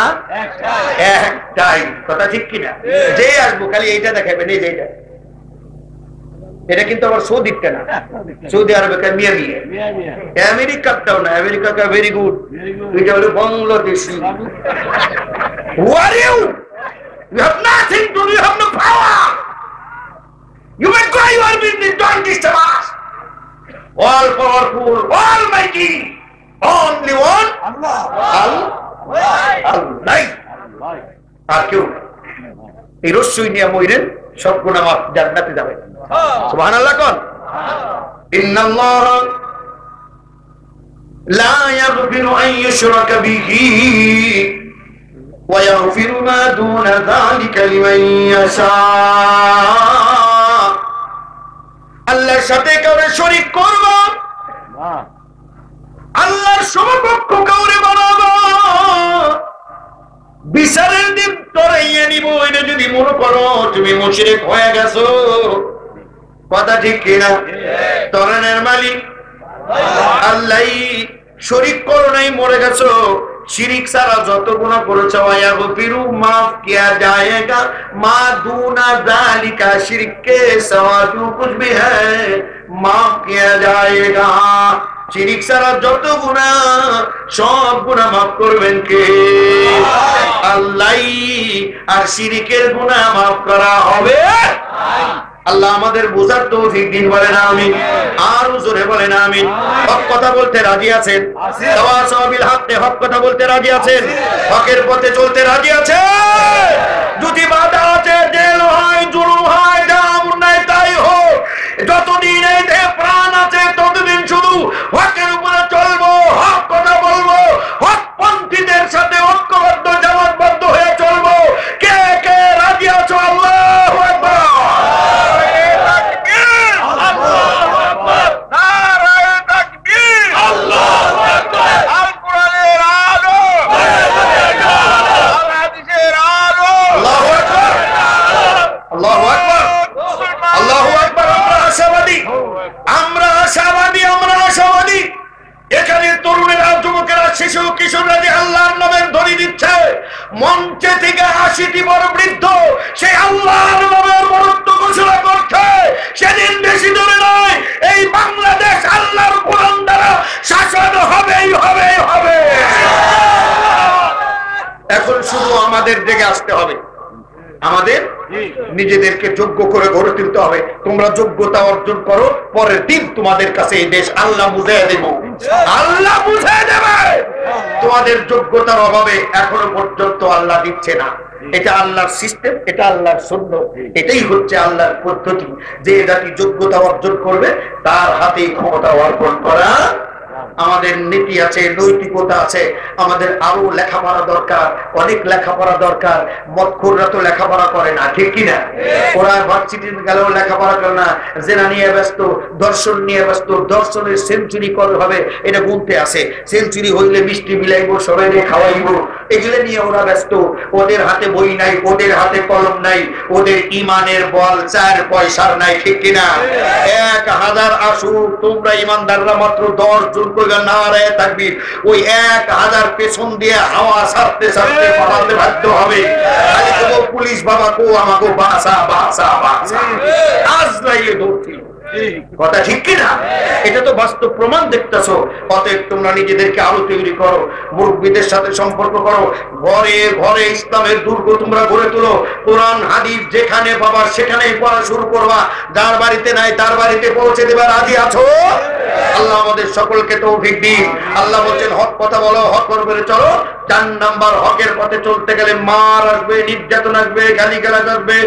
একটাই, কথা ঠিক কিনা? যে আসবো খালি এইটা দেখাবেন, এই যে এইটা। এটা কিন্তু আবার সৌদিরটা না, সৌদি আরবে মিয়া মিয়া, আমেরিকারটাও না, আমেরিকা ভেরি গুড, এটা হলো Bangladeshi. Who are you? You have nothing to do, you have no power. You may go your business, don't disturb us. All powerful, almighty, only one, Allah. আর কেউ এই রস্যই নিয়ে মইরেন, সব গুনাহ মাফ, জান্নাতে যাবেন। সুবহানাল্লাহ কোন? ইন্নাল্লাহ লা ইয়াগফিরু আন ইউশরাকা বিহি ওয়া ইয়াগফিরু মা দুনা যালিকা লিমান ইয়াশা। আল্লাহর সাথে কাউরে শরীক করব, আল্লাহর সমকক্ষ কাউরে বানাবো, বিচারের দিন তরাইয়া নিব। এটা যদি মনে করো তুমি মুশরিক হয়ে গেছো, কথা ঠিক কিনা? তরণের মালিক আল্লাহ, শরীক করো নাই, মরে গেছো। শিরিক ছাড়া যত গুনাহ করেছো, ওয়াগফিরু মাফ কিয়া জায়েগা মা দুনা যালিকা শিরক কে সিওয়া जो कुछ भी है মাফ কিয়া জায়েগা। শিরিক ছাড়া যত গুনাহ, সব গুনাহ মাফ করবেন কে? আল্লাহ। আর শিরিকের গুনাহ মাফ করা হবে আল্লাহ আমাদের বুঝার তৌফিক দিন, বলেন আমিন। আর জোরে বলেন আমিন। হক কথা বলতে রাজি আছেন? তাওয়াসাবিল হক, হক কথা বলতে রাজি আছেন? হকের পথে চলতে রাজি আছেন? যদি বাধা আছে, জেল হয়, জুলুম হয়, যা অন্যায় তাই হোক, যতদিন এই দেহে প্রাণ আছে ততদিন শুধু হকের উপরে চলবো, হক কথা বলবো, হক পন্থীদের সাথে ঐক্যবদ্ধ জামাতবদ্ধ হয়ে চলবো। কে কে রাজি আছো? আল্লাহু আকবার। এখানে তরুণেরা, যুবকেরা, শিশু কিশোররা যে আল্লাহর নামের ধ্বনি দিচ্ছে, মঞ্চে থেকে 80টি বড় বৃদ্ধ সেই আল্লাহর নামের বরত্ব ঘোষণা করছে। সেদিন বেশি দূরে নয়, এই বাংলাদেশ আল্লাহর কোরআন দ্বারা শাসন হবেই হবে হবে। এখন শুধু আমাদের দিকে আসতে হবে, আমাদের নিজেদেরকে যোগ্য করে গড়ে তুলতে হবে। তোমরা যোগ্যতা অর্জন করো, পরের দিন তোমাদের কাছে এই দেশ আল্লাহ বুঝিয়ে দেব, আল্লাহ বুঝিয়ে দেবে। তোমাদের যোগ্যতার অভাবে এখনো পর্যন্ত আল্লাহ দিচ্ছে না। এটা আল্লাহর সিস্টেম, এটা আল্লাহর সুন্নাহ, এটাই হচ্ছে আল্লাহর পদ্ধতি। যে জাতি যোগ্যতা অর্জন করবে তার হাতেই ক্ষমতা অর্পণ করা। আমাদের নীতি আছে, নৈতিকতা আছে, আমাদের আরো লেখাপড়া দরকার, অনেক লেখাপড়া দরকার। মদখোররা তো লেখাপড়া করে না, ঠিক কিনা? ওরা ভার্সিটি গেলেও লেখাপড়া করে না, জেনা নিয়ে ব্যস্ত, দর্শন নিয়ে ব্যস্ত। দর্শনের সেঞ্চুরি কবে হবে এটা গুনতে আছে, সেঞ্চুরি হইলে মিষ্টি বিলাইবো, সবাই খাওয়াইবো, এগুলো নিয়ে ওরা ব্যস্ত। ওদের হাতে বই নাই, ওদের হাতে কলম নাই, ওদের ইমানের বল 4 পয়সার নাই, ঠিক কিনা? 1000 আসুক, তোমরা ইমানদাররা মাত্র 10 জন করবে, নারায়ে তাকবীর। ওই 1000 পেছন দিয়ে হাওয়া ছাড়তে ছাড়তে পালাতে বাধ্য হবে। খালি তো পুলিশ বাবা কো আমাকে বাসা বাসা বাসা আজরাইলে দৌড়ছিল। কথা ঠিক কিনা? এটা তো বাস্তব প্রমাণ দেখতেছো। অতএব তোমরা নিজেদেরকে আরো তৈরি করো, মুরব্বীদের সাথে সম্পর্ক করো, ঘরে ঘরে ইসলামের দুর্গ তোমরা গড়ে তোলো। কোরআন হাদিস যেখানে পাবা সেখানেই পড়া শুরু করবা। যার বাড়িতে নাই তার বাড়িতে পৌঁছে দেবার রাজি আছো? আল্লাহ আমাদের সকলকে তৌফিক দিন। আল্লাহ বলছেন হক কথা বলো, হক করে চলো। 4 নাম্বার, হকের পথে চলতে গেলে মার আসবে, নির্যাতন আসবে, গালিগালাজ আসবে,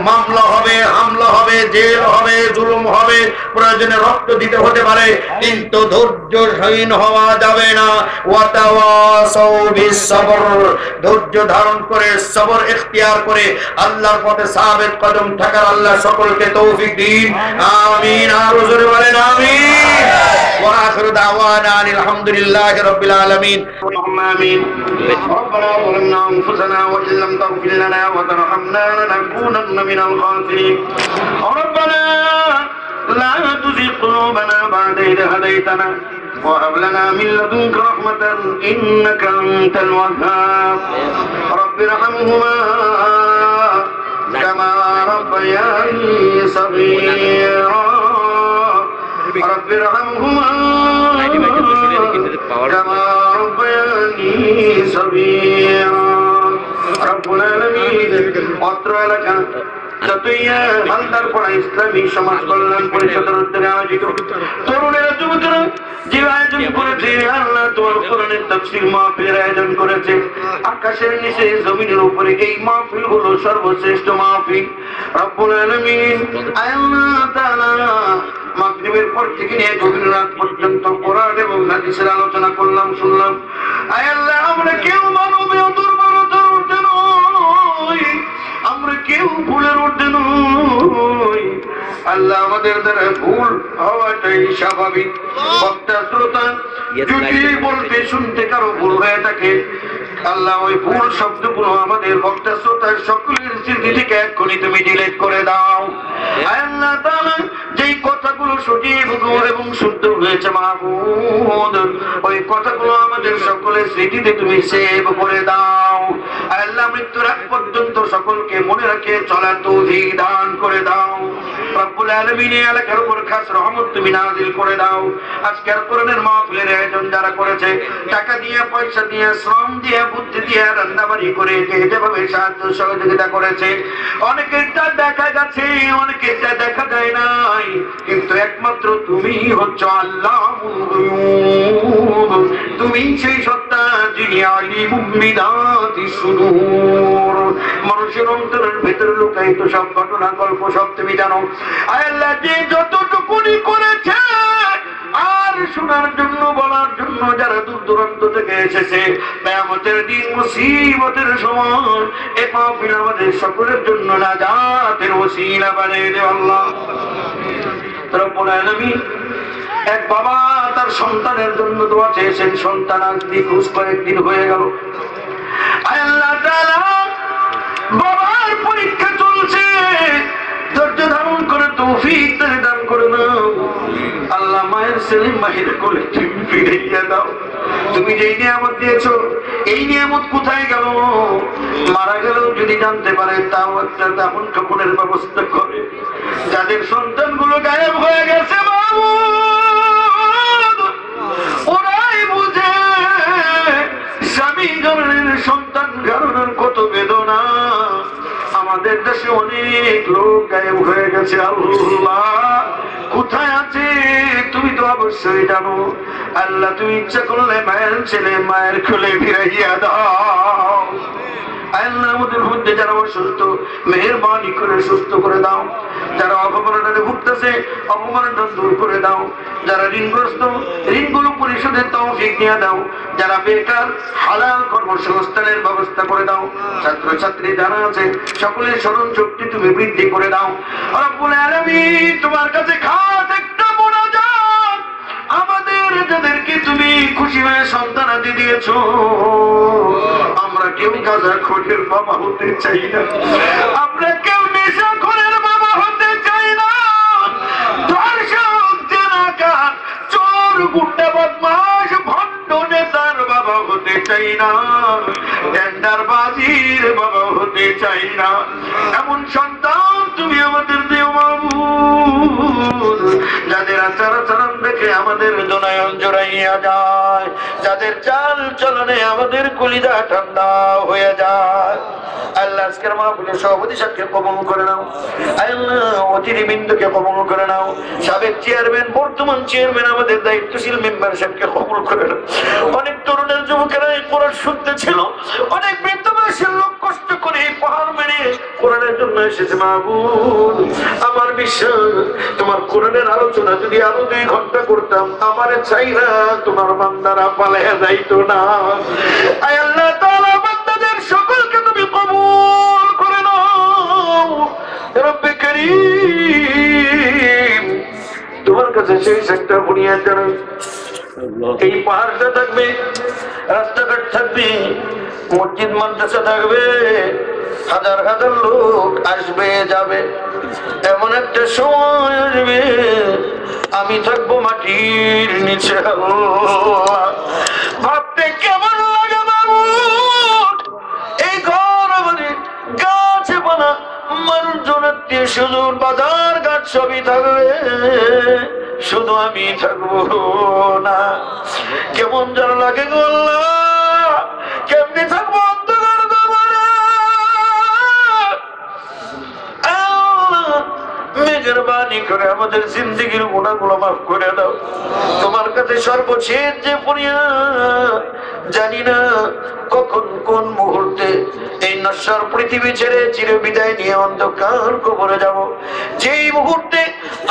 মামলা হবে, হামলা হবে, জেল হবে, জুলুম হবে, প্রয়োজনে রক্ত দিতে হতে পারে, কিন্তু ধৈর্যহীন হওয়া যাবে না। ওয়াতাওয়াসাউ বিস-সবর, ধৈর্য ধারণ করে, সবর ইখতিয়ার করে আল্লাহর পথে সাবিত কদম থাকার আল্লাহ সকলকে তৌফিক দিন। আমিন। আর জোরে বলেন আমিন। ওয়া আখিরু দাওয়ানা আলহামদুলিল্লাহি রাব্বিল আলামিন। আমিন। ربنا ظلمنا أنفسنا وإن لم تغفر لنا وترحمنا لنكونن من الخاسرين. ربنا لا تزغ قلوبنا بعد إذ هديتنا وهب لنا من لدنك رحمة إنك أنت الوهاب. رب ارحمهما كما ربياني صغيرا. رب ارحمهما كما ربياني صغيرا. رب العالمين. অত্র এলাকা যতই হালদার পড়া ইসলামী সমাজ কল্যাণ পরিষদের উদ্যোগে আয়োজিত তরুণেরা, যুবকেরা যে আয়োজন করেছে, আল্লাহ তোমার কোরআনের তাফসীর মাহফিলের আয়োজন করেছে। আকাশের নিচে জমিনের উপরে এই মাহফিল হলো সর্বশ্রেষ্ঠ মাহফিল। রব্বুল আলামিন, আল্লাহ তাআলা মাগরিবের পর থেকে নিয়ে গভীর রাত পর্যন্ত কোরআন এবং হাদিসের আলোচনা করলাম, শুনলাম। আয় আল্লাহ, আমরা কেউ মানবীয় দুর্বলতার ঊর্ধ্বে নই, আমরা কেউ ভুলের ঊর্ধ্বে নই। আল্লাহ, আমাদের দ্বারা ভুল হওয়াটাই স্বাভাবিক। বক্তা শ্রোতা যদি বলতে শুনতে কারো ভুল হয়ে থাকে, আল্লাহ ওই ভুল শব্দগুলো আমাদের বক্তা শ্রোতার সকলের স্মৃতি থেকে এক্ষুনি তুমি ডিলিট করে দাও। আল্লাহ তাআলা যেই কথাগুলো সজীব এবং শুদ্ধ হয়েছে মাহমুদ, ওই কথাগুলো আমাদের সকলের স্মৃতিতে তুমি সেভ করে দাও। আল্লাহ, মৃত্যুর আগ পর্যন্ত সকলকে মনে রাখে চলার তৌফিক দান করে দাও। রব্বুল আলামিন এই এলাকার উপর খাস রহমত তুমি নাযিল করে দাও। আজকের কোরআনের মাহফিলের আয়োজন যারা করেছে, টাকা দিয়ে, পয়সা দিয়ে, শ্রম দিয়ে, বুদ্ধি দিয়ে, রান্নাবাড়ি করে যেভাবে সাহায্য সহযোগিতা করেছে, অনেকেরটা দেখা গেছে, অনেকেরটা দেখা যায় নাই, কিন্তু একমাত্র তুমি হচ্ছ আল্লাহুল গায়ূব। তুমি সেই সত্তা যিনি আলিমুম বিযাতিস সুদূর, মানুষের অন্তরের ভেতরে লুকায়িত সব ঘটনা গল্প সব তুমি জানো। আল্লাহ যে যতটুকুনি করেছে আর শোনার জন্য, বলার জন্য যারা দূর দূরান্ত থেকে এসেছে, কিয়ামতের দিন মুসিবতের সময় এই মাহফিল আমাদের সকলের জন্য নাজাতের ওসিলা বানিয়ে দে আল্লাহ রব্বুল আলামিন। এক বাবা তার সন্তানের জন্য দোয়া চেয়েছেন, সন্তান আজ নিখোঁজ কয়েকদিন হয়ে গেল। আল্লাহ তাআলা বাবার পরীক্ষা চলছে, ধৈর্য ধারণ করে তৌফিক দান করে দাও আল্লাহ। মায়ের ছেলে মায়ের কোলে তুমি ফিরিয়ে দাও। তুমি যেই নিয়ামত দিয়েছো এই নিয়ামত কোথায় গেল? মারা গেলেও যদি জানতে পারে তাও একটা দাফন কাফনের ব্যবস্থা করে। যাদের সন্তানগুলো গায়েব হয়ে গেছে মাবুদ, ওরাই বুঝে স্বামী জনের সন্তান হারানোর কত বেদনা। আমাদের দেশে অনেক লোক গায়েব হয়ে গেছে। আল্লাহ কোথায় আছে তুমি তো অবশ্যই জানো। আল্লাহ তুমি ইচ্ছা করলে মায়ের ছেলে মায়ের কোলে ফিরাইয়া দাও। আল্লাহ আমাদের মধ্যে যারা অসুস্থ মেহেরবানি করে সুস্থ করে দাও। যারা অপমাননায় ভুগতেছে অপমাননা দূর করে দাও। যারা ঋণগ্রস্ত ঋণগুলো পরিশোধের তৌফিক দিয়ে দাও। যারা বেকার হালাল কর্মসংস্থানের ব্যবস্থা করে দাও। ছাত্রছাত্রী যারা আছে সকলের স্মরণ শক্তি তুমি বৃদ্ধি করে দাও রব্বুল আলামিন। তোমার কাছে খাস একটা মুনাজাত, আমাদের যাদেরকে তুমি খুশি হয়ে সন্তানাদি দিয়েছো, আমরা কেউ গাঁজাখোরের বাবা হতে চাই না, আমরা কেউ নেশাখোরের বাবা হতে চাই না, ধর্ষক জেনাকার চোর গুন্ডা বদমাশ ভণ্ড নেতার বাবা হতে চাই না, টেন্ডারবাজির বাবা হতে চাই না। এমন সন্তান তুমি আমাদের দিও মাবুদ, যাদের আচার আচরণ দেখে আমাদের নয়ন জোড়াইয়া যায়, যাদের চাল চলনে আমাদের কলিজা ঠান্ডা হয়ে যায়। আল্লাহ আজকের মাহফিলের সভাপতি সাহেবকে কবুল করে নাও। আল্লাহ অতিথিবৃন্দকে কবুল করে নাও। সাবেক চেয়ারম্যান বর্তমান চেয়ারম্যান আমাদের দায়িত্বশীল মেম্বার সাহেবকে কবুল করে নাও। অনেক তরুণের যুবকেরা এই কোরআন শুনতে ছিল, অনেক বৃদ্ধ বয়সের লোক কষ্ট করে পাহাড় মেরে কোরআনের জন্য এসেছে মাবুদ। আমার বিশ্বাস তোমার কোরআনের আলোচনা যদি আরো 2 ঘন্টা করতাম আমার চাইরা তোমার বান্দারা পালাইয়া যাইতো না। আয় আল্লাহ তাআলা বান্দাদের সকলকে তুমি কবুল করে নাও রব্বে কারীম। তোমার কাছে সেই একটা বুনিয়াদ জানাই, এই পাহাড়টা থাকবে, রাস্তাঘাট থাকবে, মসজিদ মাদ্রাসা থাকবে, হাজার হাজার লোক আসবে যাবে। এমন একটা সময় আসবে আমি থাকবো মাটির নিচে। ভাবতে কেমন লাগে মাবুদ, এই ঘর আমাদের গাছে পানা মানুষজন আত্মীয় স্বজন বাজার ঘাট সবই থাকবে, শুধু আমি থাকবো না। কেমন যেন লাগে গো আল্লাহ, কেমনি থাকবো অন্ধকার ব্যাপারে। মেহেরবানি করে আমাদের জিন্দেগির গুনাহগুলো মাফ করে দাও। তোমার কাছে সর্বশেষ যে ফরিয়াদ, জানি না কখন কোন মুহূর্তে এই নশ্বর পৃথিবী ছেড়ে চির বিদায় নিয়ে অন্ধকার কবরে যাব। যেই মুহূর্তে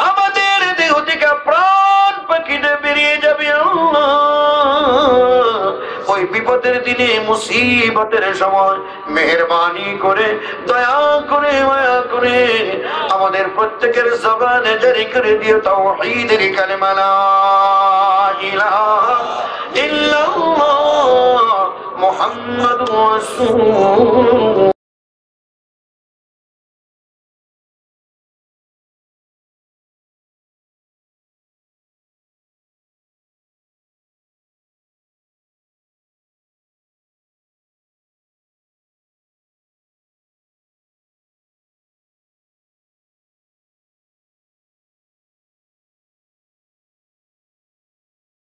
আমাদের দেহ থেকে প্রাণ পাখিটা বেরিয়ে যাবে আল্লাহ, ওই বিপদের দিনে মুসিবতের সময় মেহেরবানি করে দয়া করে মায়া করে আমাদের প্রত্যেকের জবানে জারি করে দিও তাওহীদের কালেমা লা ইলাহা ইল্লাল্লাহ মুহাম্মাদুর রাসূলুল্লাহ।